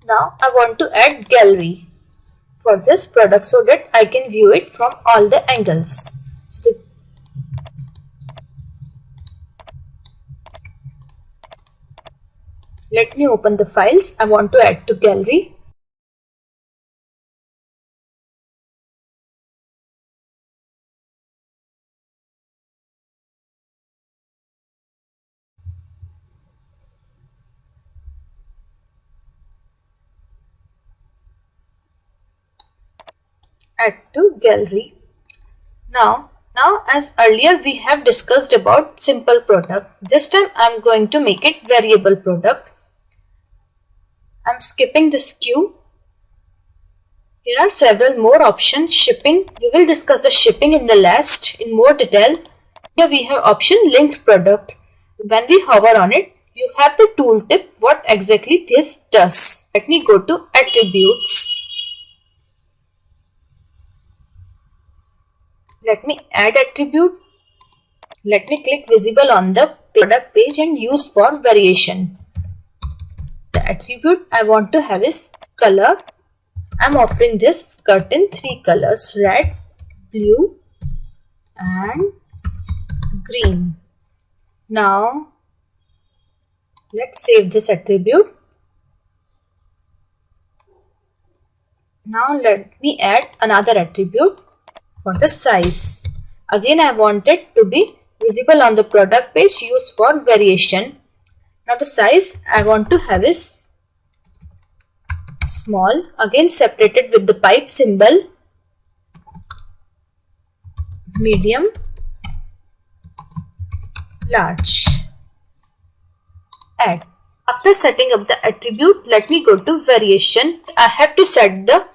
Now I want to add gallery for this product so that I can view it from all the angles. So let me open the files I want to add to gallery. Add to gallery. Now as earlier we have discussed about simple product, this time I am going to make it variable product. I am skipping this queue. Here are several more options. Shipping, we will discuss the shipping in the last in more detail. Here we have option linked product. When we hover on it, you have the tooltip what exactly this does. Let me go to attributes. Let me add attribute. Let me click visible on the product page and use for variation. The attribute I want to have is color. I am offering this skirt in 3 colors: red, blue and green. Now let's save this attribute. Now let me add another attribute. For the size, again I want it to be visible on the product page, used for variation. Now the size I want to have is small, again separated with the pipe symbol, medium, large, add. After setting up the attribute, let me go to variation. I have to set the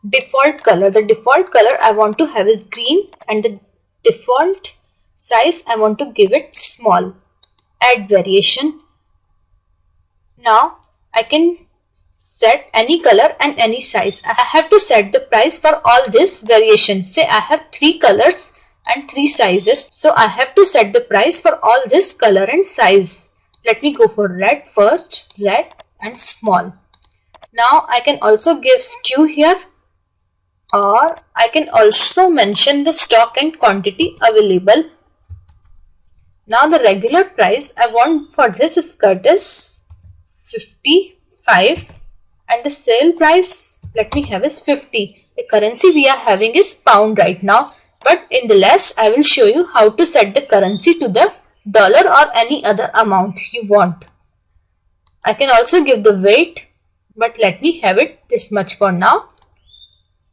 default color. The default color I want to have is green, and the default size I want to give it small. Add variation. Now I can set any color and any size. I have to set the price for all this variation. Say I have 3 colors and 3 sizes. So I have to set the price for all this color and size. Let me go for red first, red and small. Now I can also give SKU here, or I can also mention the stock and quantity available. Now the regular price I want for this skirt is 55 and the sale price let me have is 50. The currency we are having is pound right now, but in the last I will show you how to set the currency to the dollar or any other amount you want. I can also give the weight, but let me have it this much for now.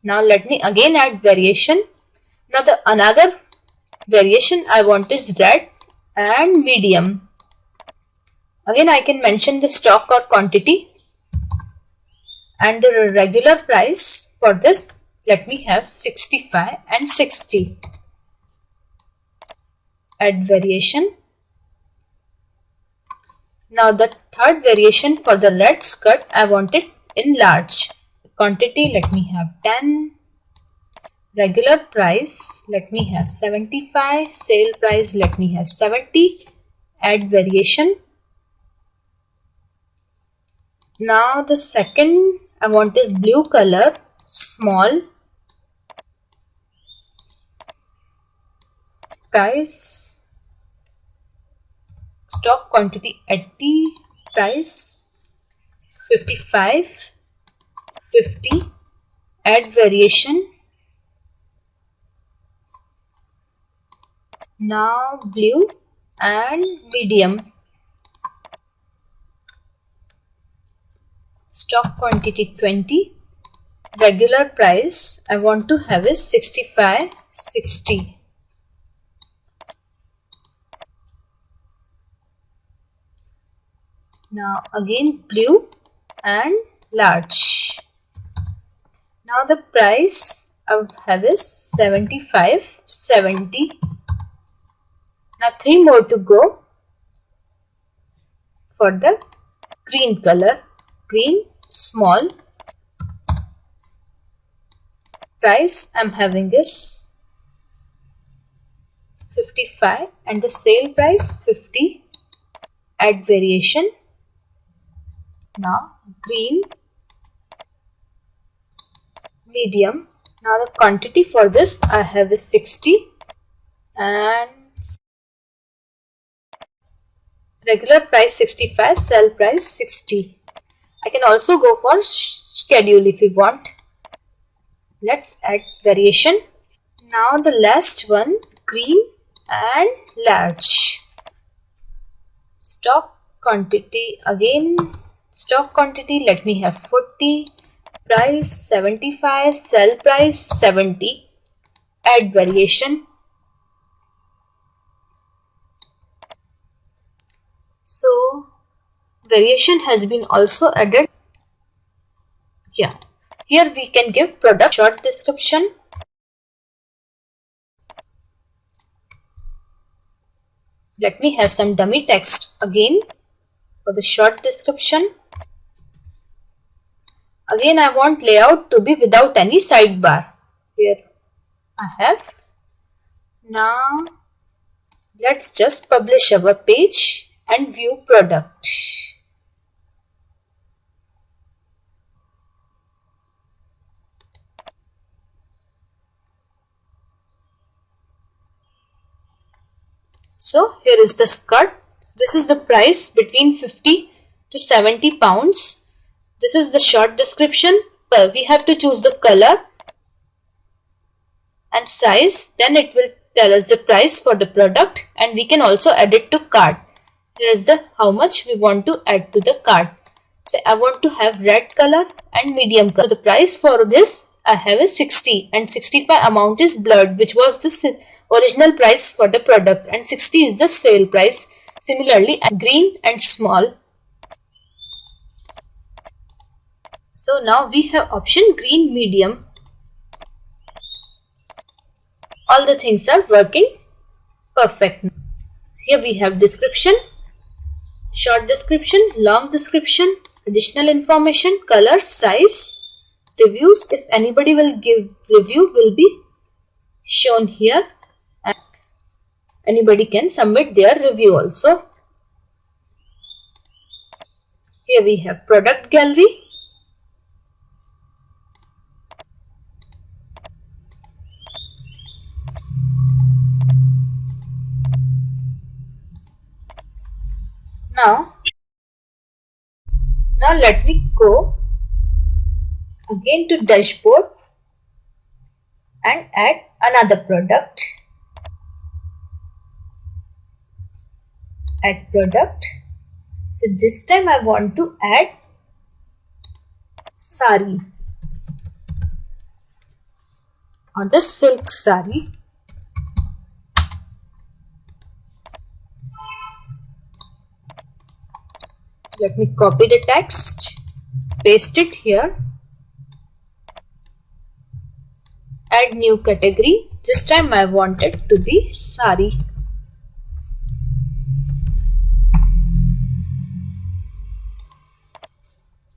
Now let me again add variation. Now the another variation I want is red and medium. Again I can mention the stock or quantity, and the regular price for this let me have 65 and 60. Add variation. Now the third variation for the red skirt I want it in large. Quantity let me have 10. Regular price let me have 75. Sale price let me have 70. Add variation. Now the second I want is blue color, small. Price, stock quantity 80, price 55, 50. Add variation. Now blue and medium. Stock quantity 20. Regular price I want to have is 65, 60. Now again blue and large. Now the price I would have is 75, 70. Now 3 more to go for the green color. Green, small. Price I'm having is 55 and the sale price 50. Add variation. Now green, medium. Now the quantity for this I have is 60 and regular price 65, sale price 60. I can also go for schedule if you want. Let's add variation. Now the last one, green and large. Stock quantity again. Stock quantity let me have 40. Price 75. Sell price 70. Add variation. So variation has been also added. Yeah. Here we can give product short description. Let me have some dummy text again for the short description. Again I want layout to be without any sidebar. Here I have. Now let's just publish our page and view product. So here is the skirt. This is the price between 50 to 70 pounds. This is the short description. Well, we have to choose the color and size. Then it will tell us the price for the product, and we can also add it to cart. Here is the how much we want to add to the cart. Say I want to have red color and medium color. So the price for this I have is 60 and 65 amount is blurred, which was the original price for the product, and 60 is the sale price. Similarly, green and small. So now we have option green, medium. All the things are working perfect. Here we have description, short description, long description, additional information, color, size, reviews. If anybody will give review, will be shown here, and anybody can submit their review also. Here we have product gallery. Now let me go again to dashboard and add another product. Add product. So this time I want to add sari or the silk sari. Let me copy the text, paste it here, add new category. This time I want it to be sari.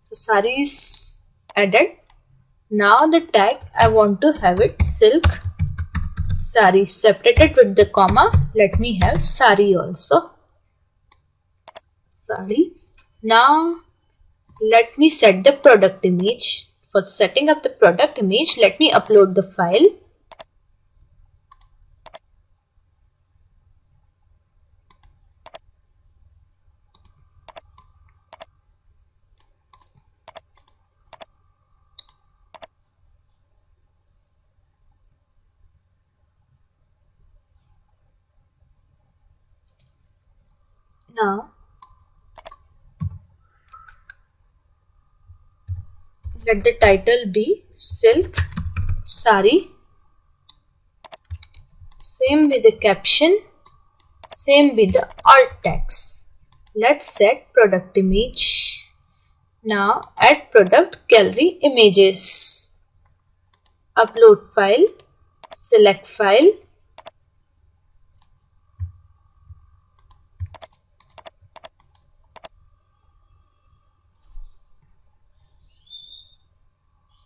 So sari is added. Now the tag I want to have it silk sari, separated with the comma. Let me have sari also. Sari. Now let me set the product image. For setting up the product image, let me upload the file. Now let the title be silk sari. Same with the caption, same with the alt text. Let's set product image. Now add product gallery images. Upload file, select file.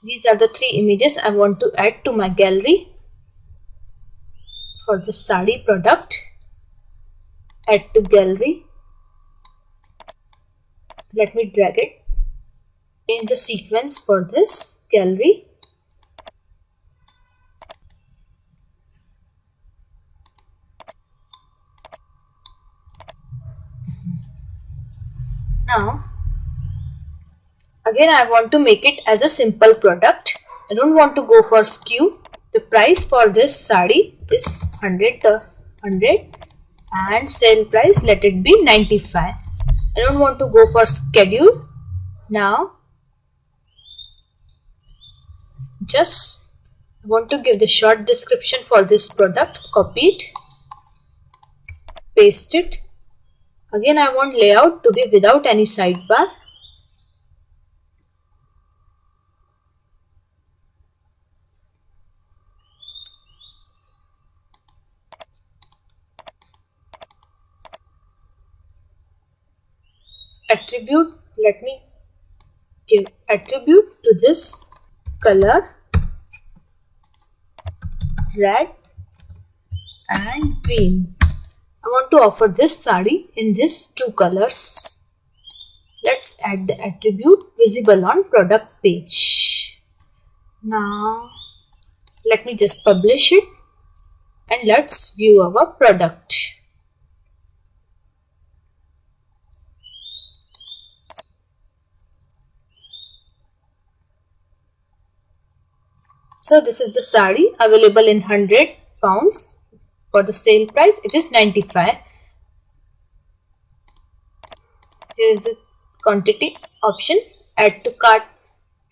These are the 3 images I want to add to my gallery for the sari product. Add to gallery. Let me drag it. Change the sequence for this gallery. Now again I want to make it as a simple product. I don't want to go for SKU. The price for this sari is 100 and sale price let it be 95. I don't want to go for schedule. Now just want to give the short description for this product. Copy it, paste it. Again I want layout to be without any sidebar. Attribute, let me give attribute to this color, red and green. I want to offer this sari in these 2 colors. Let's add the attribute visible on product page. Now let me just publish it and let's view our product. So this is the sari available in £100. For the sale price it is 95. Here is the quantity option, add to cart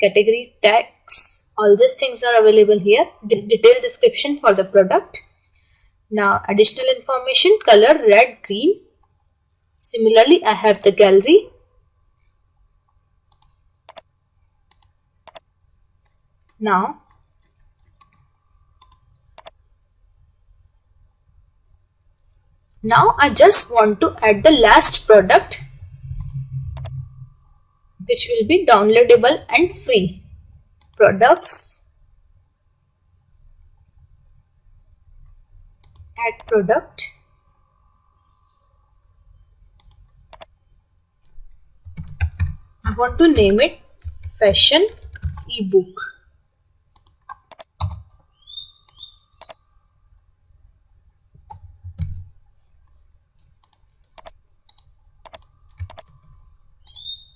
category, tags, all these things are available here. Detailed description for the product. Now additional information, color red, green. Similarly, I have the gallery. Now I just want to add the last product, which will be downloadable and free. Products, add product. I want to name it fashion ebook.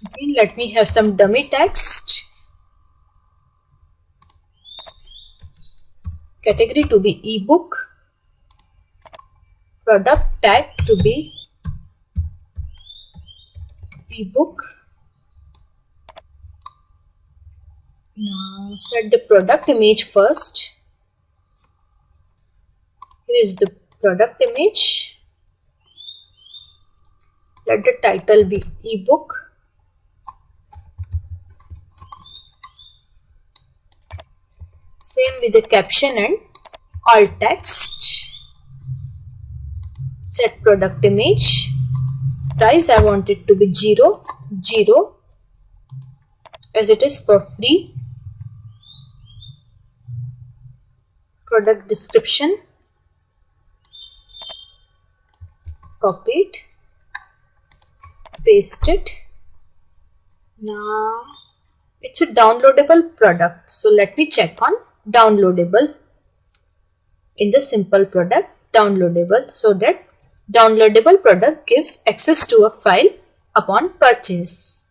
Okay, let me have some dummy text. Category to be ebook. Product tag to be ebook. Now set the product image first. Here is the product image. Let the title be ebook. Same with the caption and alt text. Set product image. Price I want it to be 0 as it is for free. Product description. Copy it. Paste it. Now it's a downloadable product. So let me check on downloadable. In the simple product, downloadable, so that downloadable product gives access to a file upon purchase.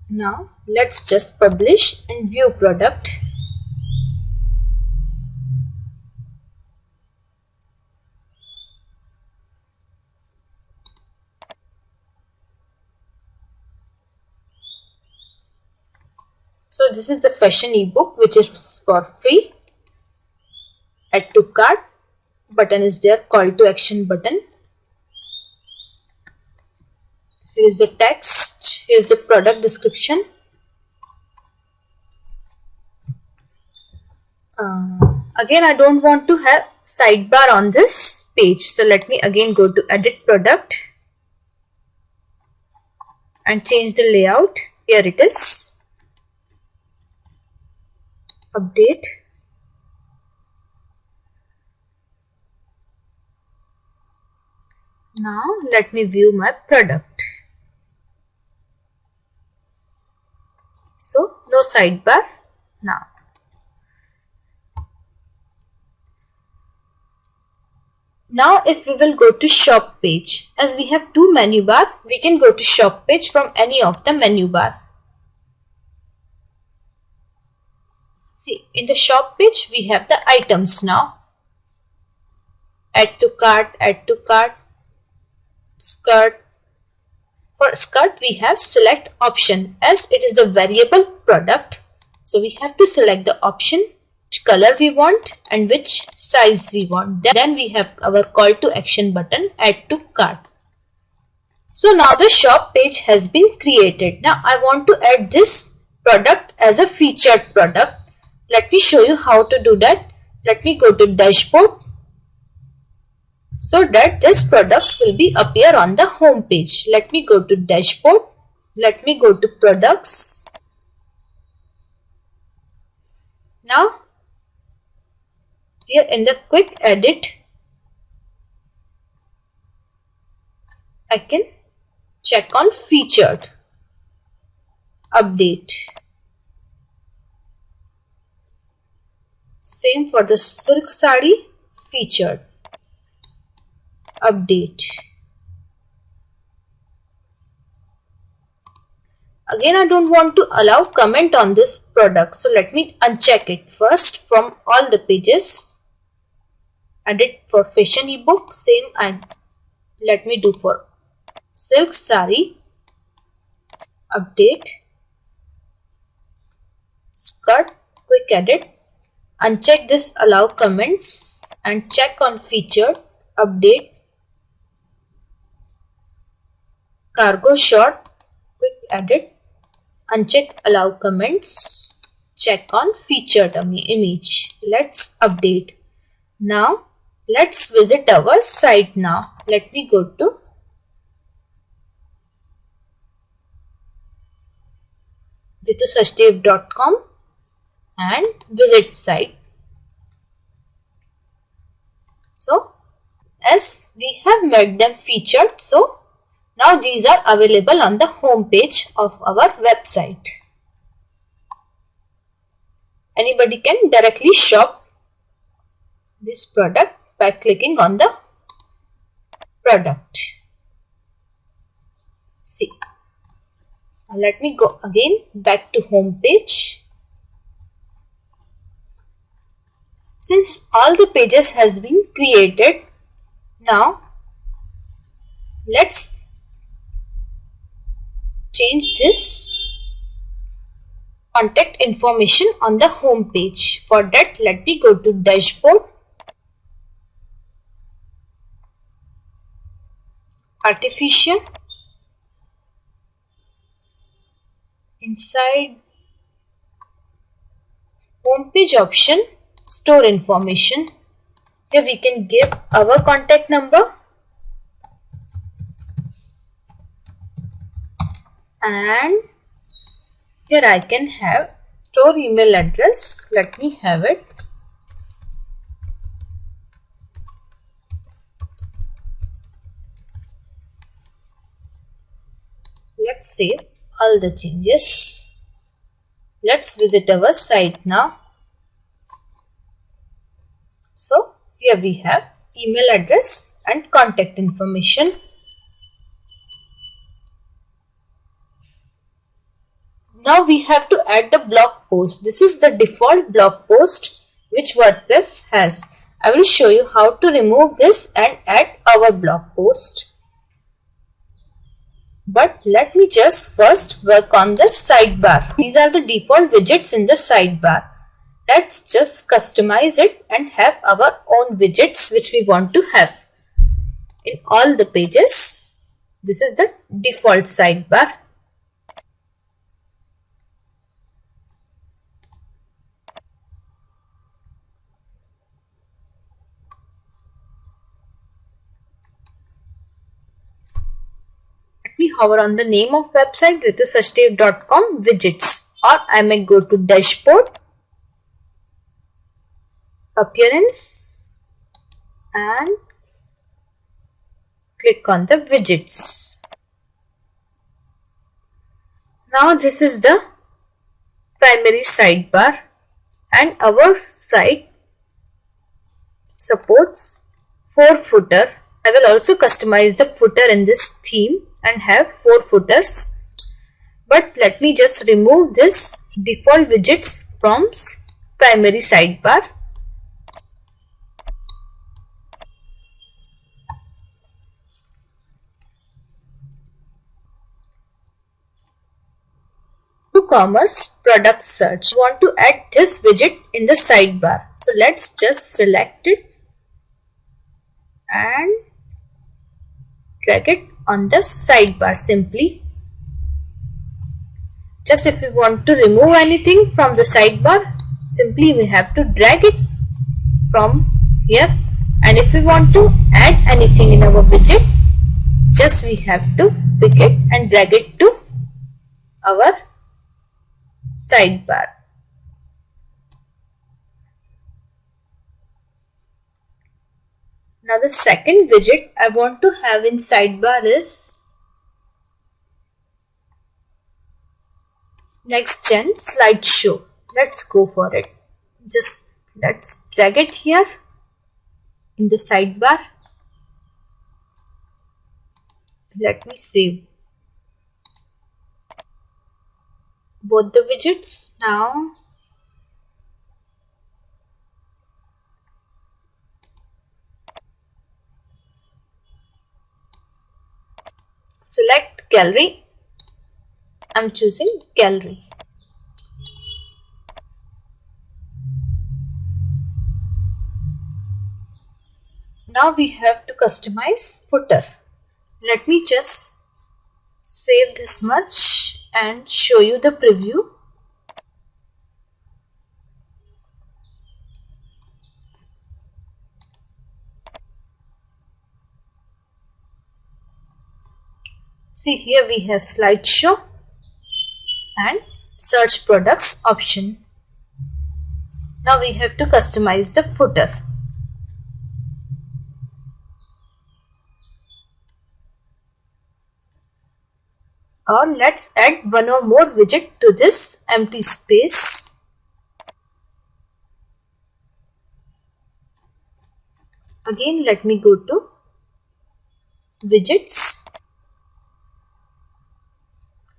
Now let's just publish and view product. So this is the fashion ebook, which is for free. Add to cart button is there, call to action button. Here is the text. Here is the product description. Again, I don't want to have sidebar on this page. So let me again go to edit product and change the layout. Here it is. Update. Now let me view my product. So no sidebar now. Now if we will go to shop page, as we have two menu bar, we can go to shop page from any of the menu bar. See, in the shop page we have the items now. Add to cart, skirt. For skirt we have select option, as it is the variable product. So we have to select the option, which color we want and which size we want. Then we have our call to action button, add to cart. So now the shop page has been created. Now I want to add this product as a featured product. Let me show you how to do that. Let me go to dashboard, so that this products will be appear on the home page. Let me go to dashboard. Let me go to products. Now here in the quick edit, I can check on featured. Update. Same for the silk sari, featured. Update. Again, I don't want to allow comment on this product. So let me uncheck it first from all the pages. Edit for fashion ebook. Same, and let me do for silk sari. Update. skirt, quick edit. Uncheck this allow comments and check on featured, update, cargo short, quick edit. Uncheck allow comments, check on featured image. Let's update. Now let's visit our site now. Let me go to widget-artificier.com and visit site. So as we have made them featured, so now these are available on the home page of our website. Anybody can directly shop this product by clicking on the product. See. Now let me go again back to home page. Since all the pages has been created, now let's change this contact information on the home page. For that, let me go to dashboard, artificial, inside home page option, store information. Here we can give our contact number and here I can have store email address. Let me have it. Let's save all the changes. Let's visit our site now. So here we have email address and contact information. Now we have to add the blog post. This is the default blog post which WordPress has. I will show you how to remove this and add our blog post. But let me just first work on the sidebar. These are the default widgets in the sidebar. Let's just customize it and have our own widgets which we want to have. In all the pages, this is the default sidebar. Let me hover on the name of website widget-artificier.com widgets, or I may go to dashboard, appearance and click on the widgets. Now this is the primary sidebar and our site supports 4 footer. I will also customize the footer in this theme and have 4 footers. But let me just remove this default widgets from primary sidebar. WooCommerce product search. We want to add this widget in the sidebar. So let's just select it and drag it on the sidebar simply. Just if we want to remove anything from the sidebar, simply we have to drag it from here, and if we want to add anything in our widget, just we have to pick it and drag it to our sidebar. Now the second widget I want to have in sidebar is next gen slideshow. Let's go for it. Just let's drag it here in the sidebar. Let me save both the widgets now. Select gallery. I'm choosing gallery. Now we have to customize footer. Let me just save this much and show you the preview. See, here we have slideshow and search products option. Now we have to customize the footer. Or let's add one or more widget to this empty space. Again, let me go to widgets.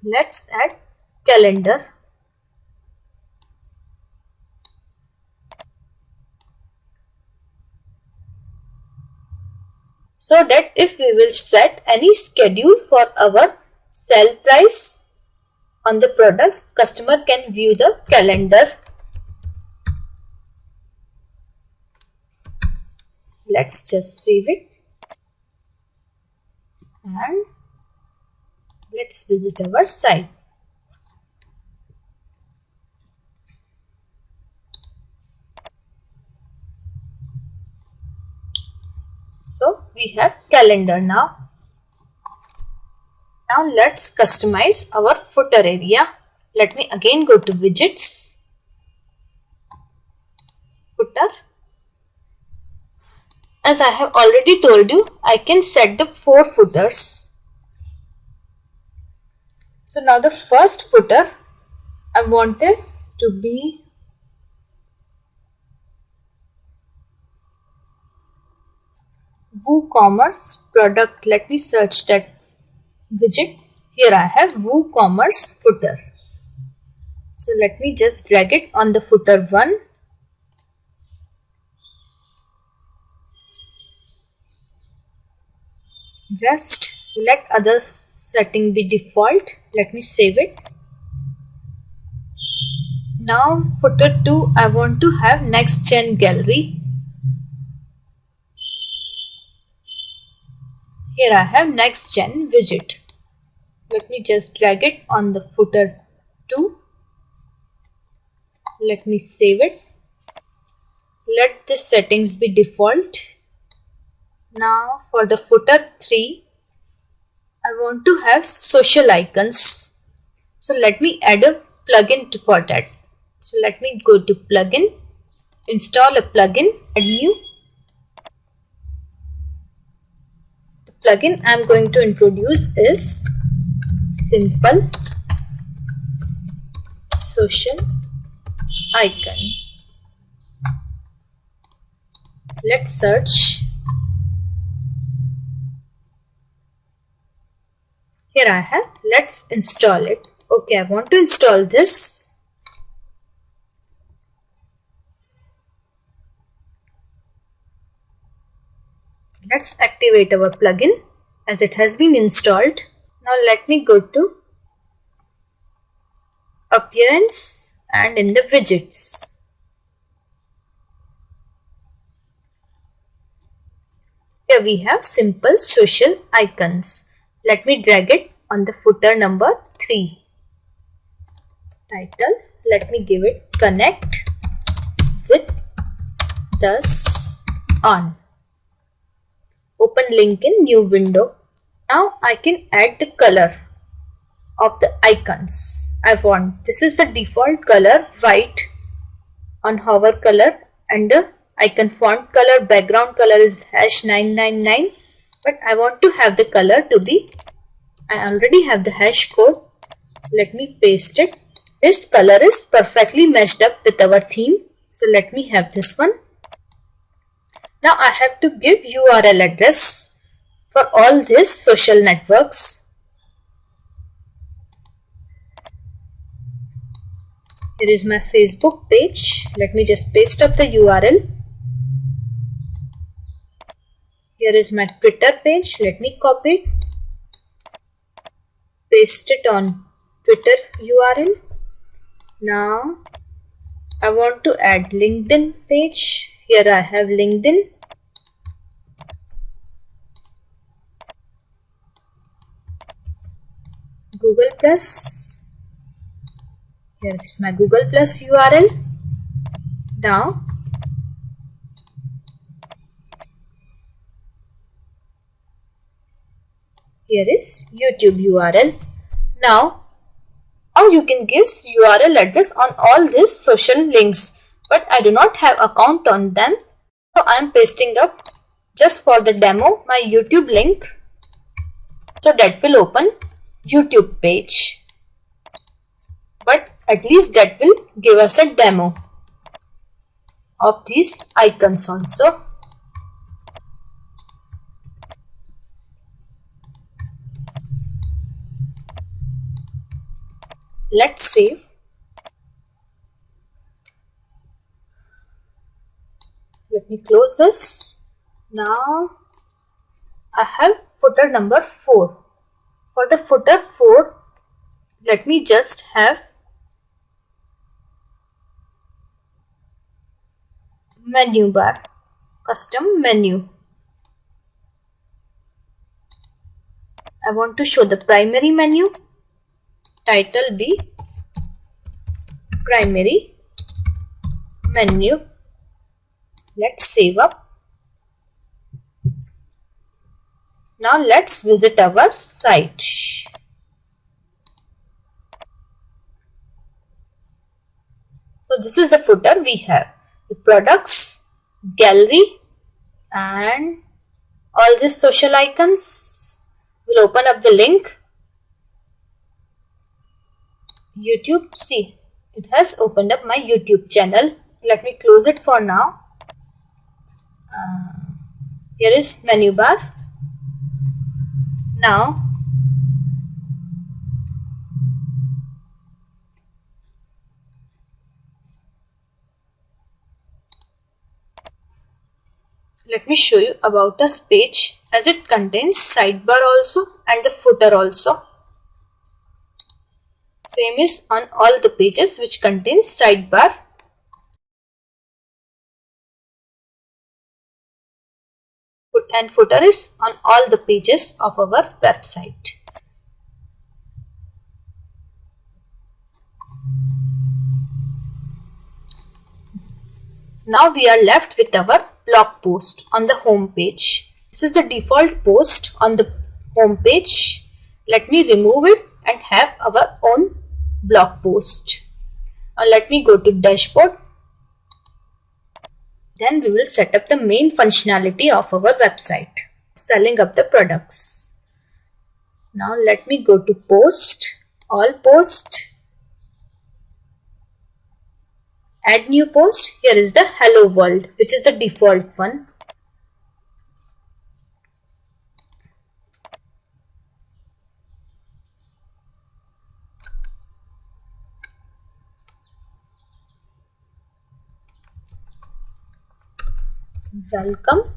Let's add calendar. So that if we will set any schedule for our sell price on the products, customer can view the calendar. Let's just save it and let's visit our site. So we have calendar now. Now let's customize our footer area. Let me again go to widgets, footer. As I have already told you, I can set the 4 footers. So now the first footer I want this to be WooCommerce product. Let me search that widget. Here I have WooCommerce footer. So let me just drag it on the footer 1. Just let other setting be default. Let me save it. Now footer 2 I want to have next gen gallery. Here I have next gen widget. Let me just drag it on the footer 2. Let me save it. Let the settings be default. Now for the footer 3, I want to have social icons. So let me add a plugin for that. So let me go to plugin, install a plugin, add new. The plugin I am going to introduce is simple social icon. Let's search. Here I have. Let's install it. Okay, I want to install this. Let's activate our plugin as it has been installed. Now let me go to appearance and in the widgets. Here we have simple social icons. Let me drag it on the footer number 3. Title, let me give it connect with thus on. Open link in new window. Now I can add the color of the icons I want. This is the default color, white on hover color, and the icon font color, background color is #999. But I want to have the color to be, I already have the hash code. Let me paste it. This color is perfectly matched up with our theme. So let me have this one. Now I have to give URL address for all these social networks. Here is my Facebook page. Let me just paste up the URL. Here is my Twitter page. Let me copy it. Paste it on Twitter URL. Now I want to add LinkedIn page. Here I have LinkedIn. Google Plus. Here is my Google Plus URL. Now here is YouTube URL. Now, or you can give URL address on all these social links, but I do not have account on them, so I am pasting up just for the demo my YouTube link, so that will open YouTube page, but at least that will give us a demo of these icons also. Let's save. Let me close this. Now I have footer number 4. For the footer 4, let me just have menu bar, custom menu. I want to show the primary menu. Title be primary menu. Let's save up. Now let's visit our site. So this is the footer we have. The products, gallery, and all these social icons. We'll open up the link. YouTube, see, it has opened up my YouTube channel. Let me close it for now. Here is menu bar. Now let me show you about us page, as it contains sidebar also and the footer also. Same is on all the pages which contains sidebar. And footer is on all the pages of our website. Now we are left with our blog post on the home page. This is the default post on the home page. Let me remove it and have our own blog post. Now let me go to dashboard. Then we will set up the main functionality of our website, selling up the products. Now let me go to post, all post, add new post. Here is the hello world, which is the default one. Welcome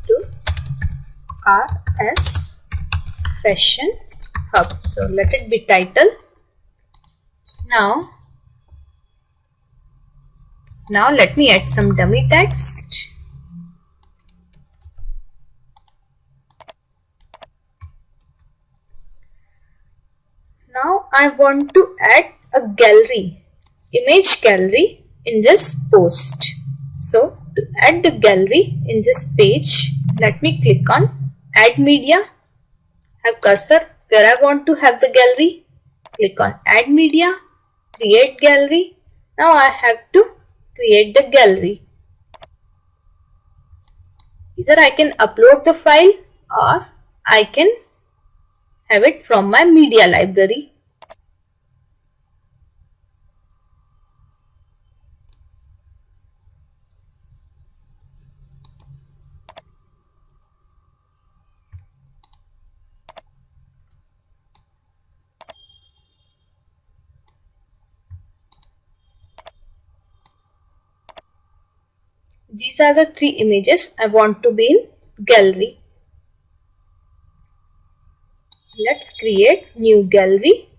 to RS Fashion Hub. So let it be title. Now let me add some dummy text. Now I want to add a gallery, image gallery in this post. So to add the gallery in this page, let me click on add media, have cursor where I want to have the gallery, click on add media, create gallery. Now I have to create the gallery. Either I can upload the file or I can have it from my media library. These are the 3 images I want to be in gallery. Let's create new gallery.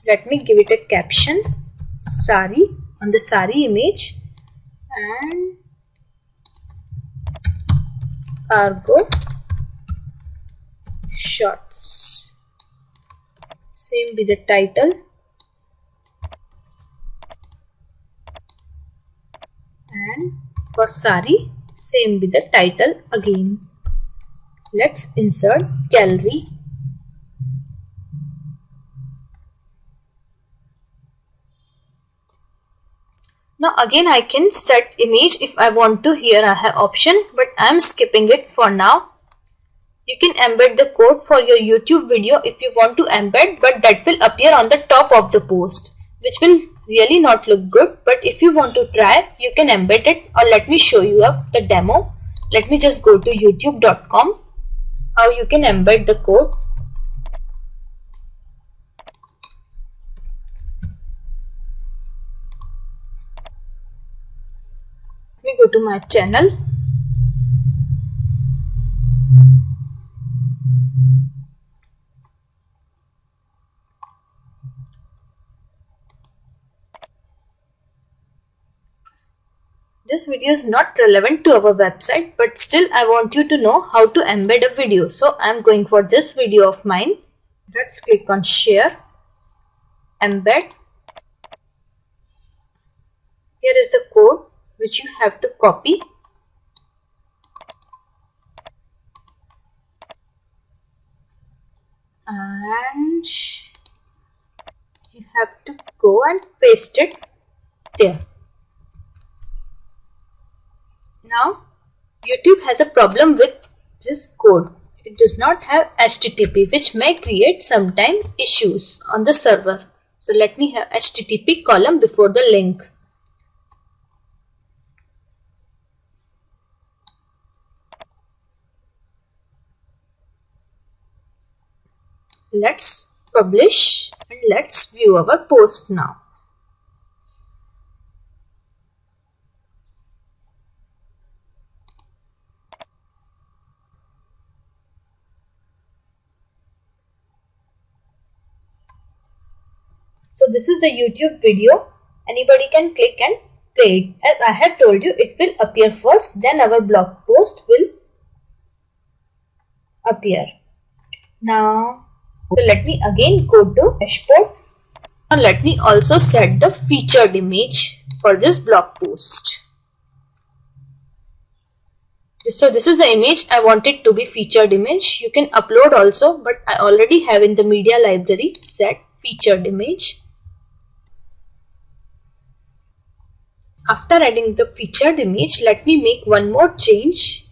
Let me give it a caption. sari on the sari image and cargo shorts. Same be the title and for sari same be the title again. Let's insert gallery. Now again I can set image if I want to. Here I have option, but I am skipping it for now. You can embed the code for your YouTube video if you want to embed, but that will appear on the top of the post, which will really not look good. But if you want to try, you can embed it, or let me show you up the demo. Let me just go to youtube.com. How you can embed the code. Let me go to my channel. This video is not relevant to our website, but still I want you to know how to embed a video. So I am going for this video of mine. Let's click on share, embed. Here is the code which you have to copy. And you have to go and paste it there. Now YouTube has a problem with this code. It does not have HTTP, which may create sometimes issues on the server. So let me have HTTP column before the link. Let's publish and let's view our post now. So this is the YouTube video. Anybody can click and play it. As I have told you, it will appear first, then our blog post will appear. Now, so let me again go to dashboard. And let me also set the featured image for this blog post. So this is the image I want it to be featured image. You can upload also, but I already have in the media library set featured image. After adding the featured image, let me make one more change.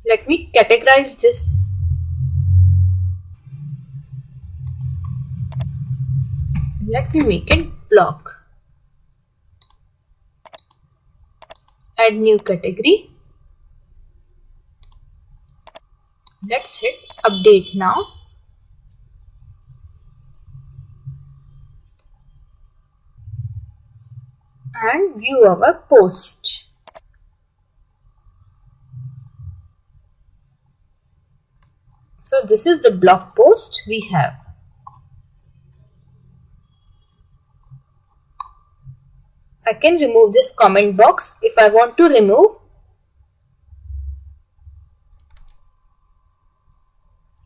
Let me categorize this. Let me make it blog. Add new category. Let's hit update now. And view our post. So this is the blog post we have. I can remove this comment box if I want to remove.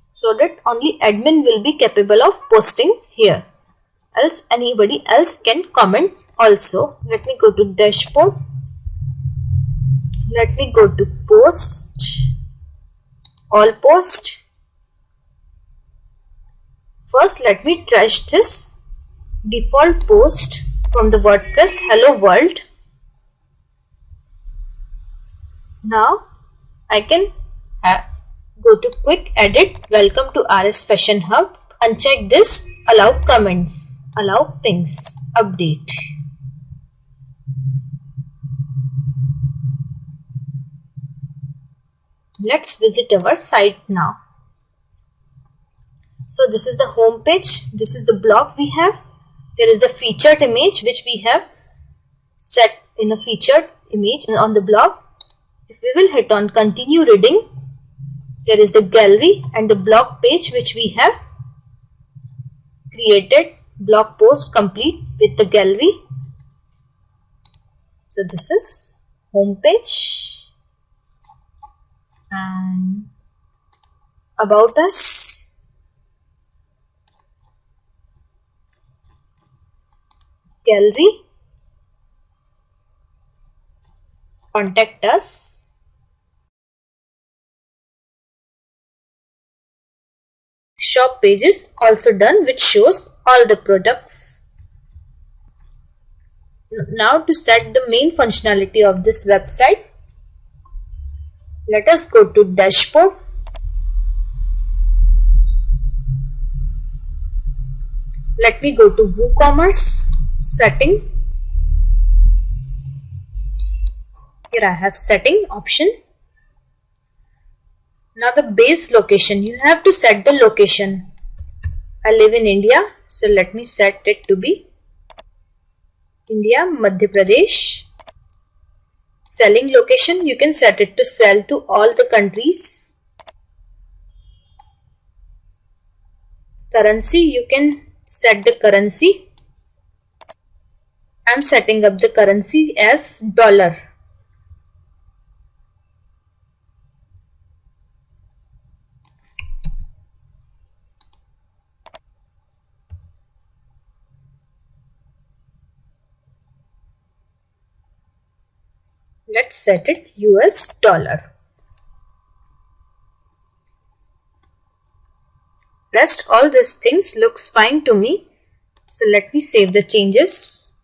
So that only admin will be capable of posting here. Else anybody else can comment also. Let me go to dashboard. Let me go to post. All post. First let me trash this default post from the WordPress Hello World. Now I can go to quick edit, welcome to RS Fashion Hub. Uncheck this, allow comments, allow pings, update. Let's visit our site now. So this is the home page. This is the blog we have. There is the featured image which we have set in a featured image on the blog. If we will hit on continue reading, there is the gallery and the blog page which we have created blog post complete with the gallery. So this is home page and about us, gallery, contact us, shop page is also done, which shows all the products. Now to set the main functionality of this website, let us go to dashboard. Let me go to WooCommerce setting. Here I have setting option. Now the base location, you have to set the location. I live in India, so let me set it to be India, Madhya Pradesh. Selling location, you can set it to sell to all the countries. Currency, you can set the currency. I am setting up the currency as dollar. Let's set it US dollar. Rest all these things looks fine to me. So let me save the changes.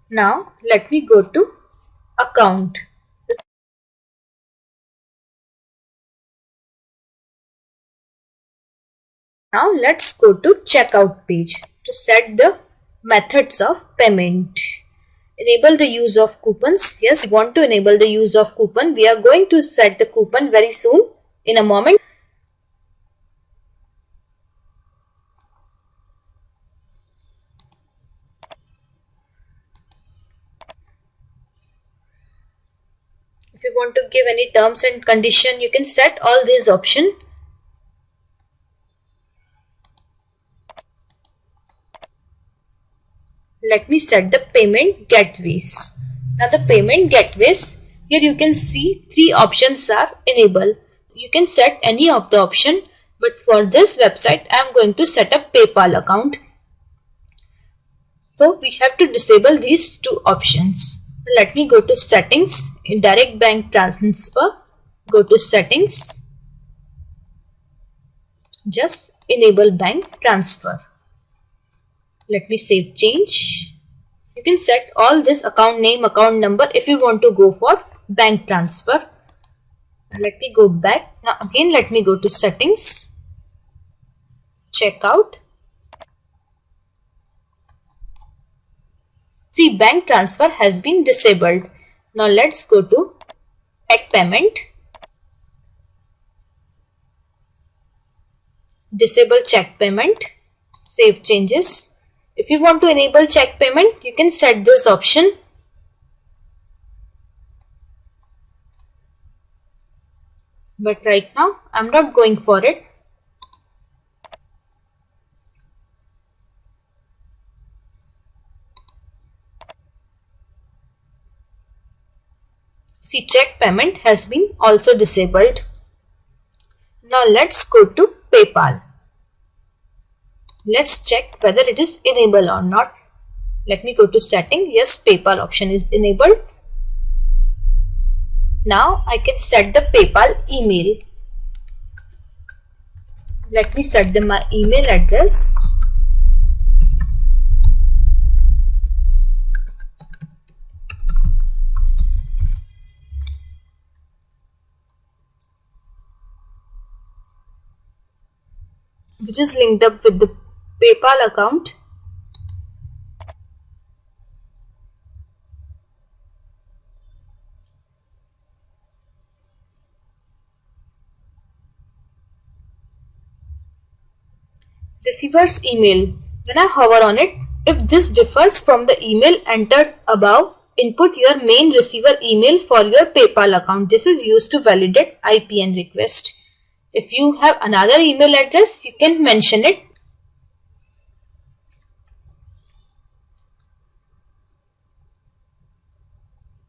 Now let me go to account. Now let's go to checkout page to set the methods of payment. Enable the use of coupons. Yes, we want to enable the use of coupon. We are going to set the coupon very soon in a moment. If you want to give any terms and condition, you can set all these options. Let me set the payment gateways. Now the payment gateways, here you can see 3 options are enabled. You can set any of the option, but for this website I am going to set up PayPal account. So we have to disable these 2 options. Let me go to settings, in direct bank transfer, go to settings, just enable bank transfer. Let me save change. You can set all this account name, account number if you want to go for bank transfer. Let me go back. Now again let me go to settings, checkout. See, bank transfer has been disabled. Now let's go to check payment. Disable check payment. Save changes. If you want to enable check payment, you can set this option. But right now I'm not going for it. See, check payment has been also disabled. Now let's go to PayPal. Let's check whether it is enabled or not. Let me go to setting. Yes, PayPal option is enabled. Now I can set the PayPal email. Let me set my email address. Which is linked up with the PayPal account. Receiver's email. When I hover on it, if this differs from the email entered above, input your main receiver email for your PayPal account. This is used to validate IPN request. If you have another email address, you can mention it.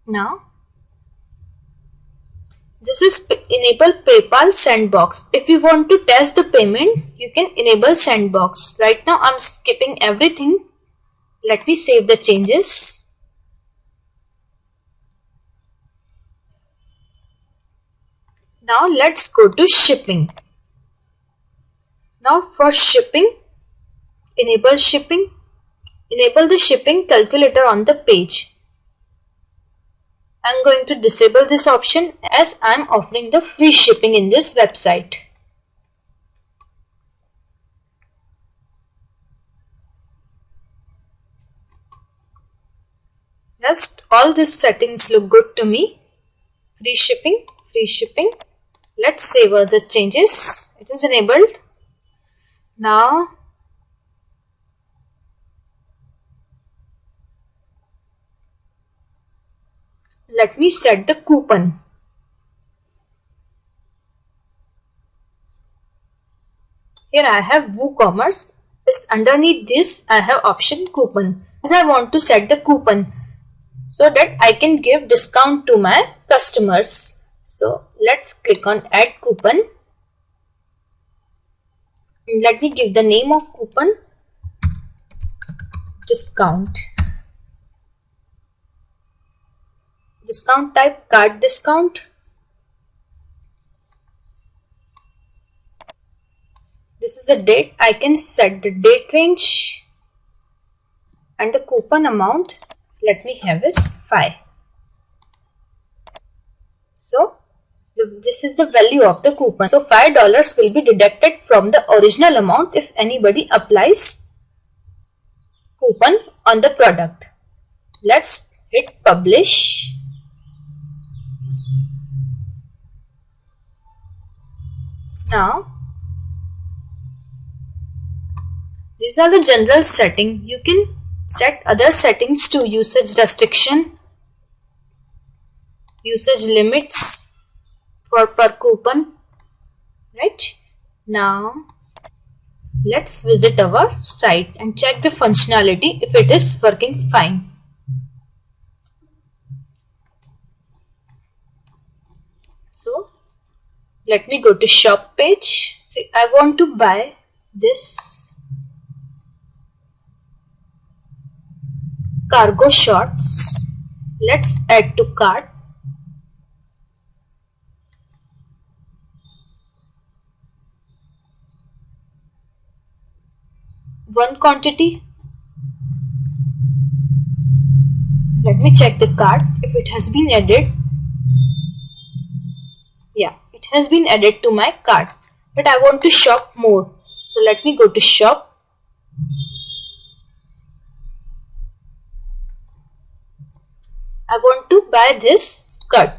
Now, this is enable PayPal sandbox. If you want to test the payment, you can enable sandbox. Right now, I'm skipping everything. Let me save the changes. Now let's go to shipping. Now for shipping, enable the shipping calculator on the page. I'm going to disable this option as I'm offering the free shipping in this website. Just all these settings look good to me. Free shipping. Let's save all the changes. It is enabled. Now let me set the coupon. Here I have WooCommerce. Underneath this I have option coupon. As I want to set the coupon so that I can give discount to my customers. So let's click on add coupon. Let me give the name of coupon discount. Discount type card discount. This is the date. I can set the date range and the coupon amount. Let me have is 5. So this is the value of the coupon. So $5 will be deducted from the original amount if anybody applies coupon on the product. Let's hit publish. Now these are the general settings. You can set other settings to usage restriction, usage limits for per coupon. Right? Now let's visit our site and check the functionality if it is working fine. So let me go to shop page. See, I want to buy this cargo shorts. Let's add to cart. One quantity. Let me check the cart if it has been added. Yeah, it has been added to my cart, but I want to shop more. So let me go to shop. I want to buy this skirt.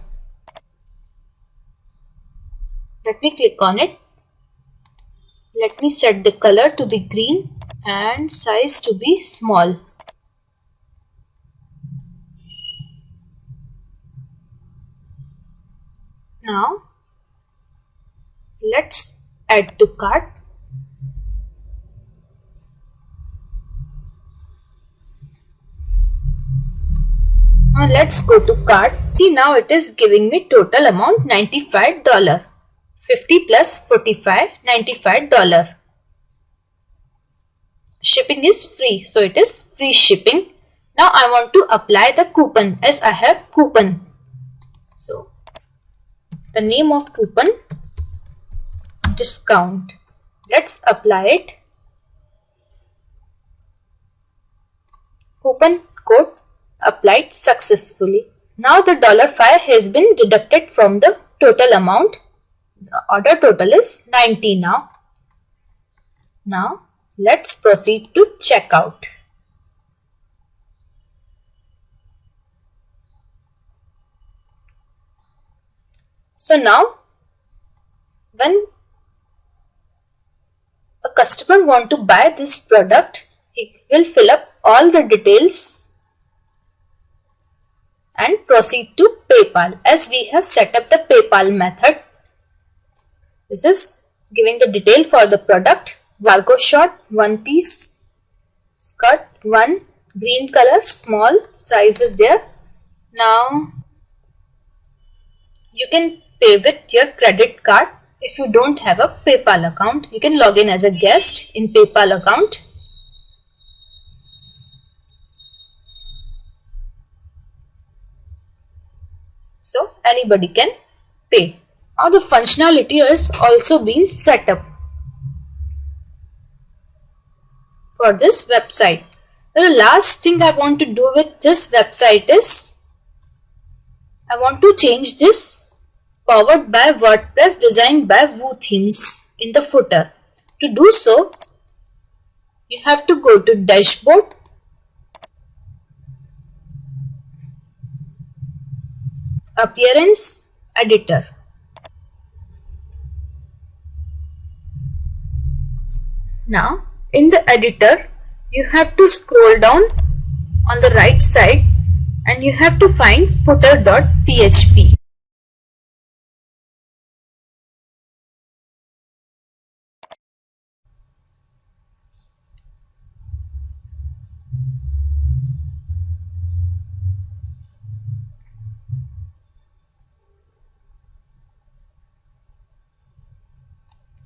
Let me click on it. Let me set the color to be green and size to be small. Now let's add to cart. Now let's go to cart. See, now it is giving me total amount $95. 50 plus 45, $95. Shipping is free, so it is free shipping. Now I want to apply the coupon as I have coupon. So the name of coupon discount. Let's apply it. Coupon code applied successfully. Now the $5 has been deducted from the total amount. The order total is 90 now. Now let's proceed to checkout. So now when a customer wants to buy this product, he will fill up all the details and proceed to PayPal as we have set up the PayPal method. This is giving the detail for the product. Cargo short, 1 piece, skirt, 1, green color, small size is there. Now you can pay with your credit card. If you don't have a PayPal account, you can log in as a guest in PayPal account. So anybody can pay. Now the functionality has also been set up for this website. The last thing I want to do with this website is I want to change this powered by WordPress designed by Woo themes in the footer. To do so, you have to go to dashboard, appearance, editor. Now in the editor, you have to scroll down on the right side and you have to find footer.php.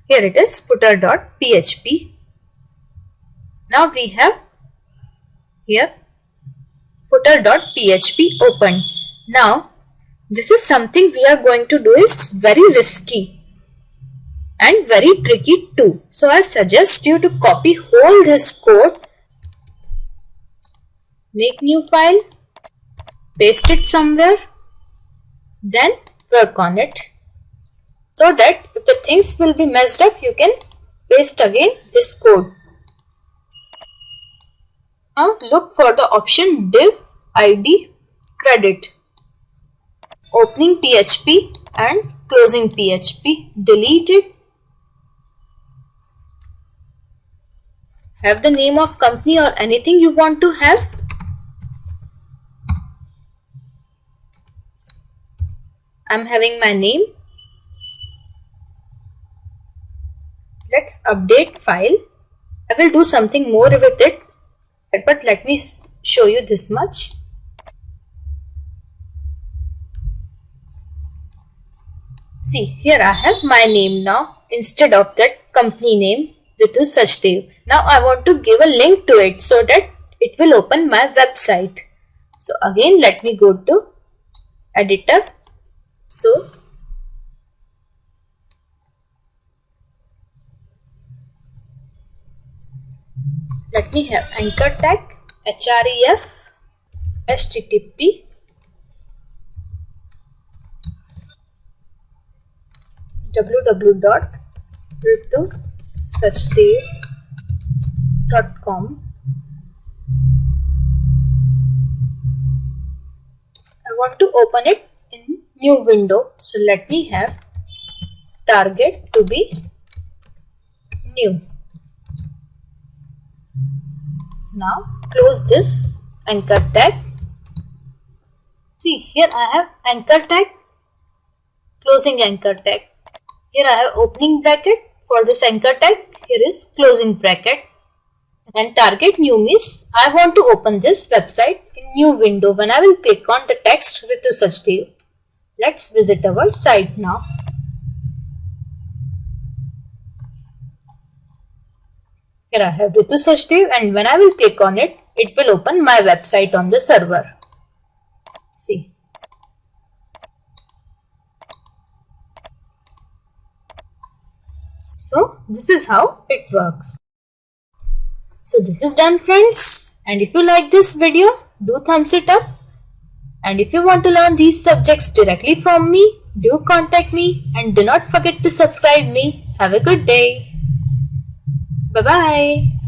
Here it is, footer.php. Now we have here footer.php open. Now this is something we are going to do is very risky and very tricky too. So I suggest you to copy whole this code, make new file, paste it somewhere, then work on it, so that if the things will be messed up, you can paste again this code. Now look for the option div id credit, opening PHP and closing PHP. Delete it. Have the name of company or anything you want to have. I'm having my name. Let's update file. I will do something more with it, but let me show you this much. See, here I have my name now instead of that company name, Ritu Sachdev. Now I want to give a link to it so that it will open my website. So again, let me go to editor. So let me have anchor tag href http www.ritusachdev.com. I want to open it in new window, so let me have target to be new. Now close this anchor tag. See, here I have anchor tag, closing anchor tag. Here I have opening bracket for this anchor tag. Here is closing bracket. And target new means I want to open this website in new window. When I will click on the text Ritu Sachdev. Let's visit our site now. Here I have Ritu Sachdev, and when I will click on it, it will open my website on the server. See. So this is how it works. So this is done, friends, and if you like this video, do thumbs it up, and if you want to learn these subjects directly from me, do contact me, and do not forget to subscribe me. Have a good day. Bye bye.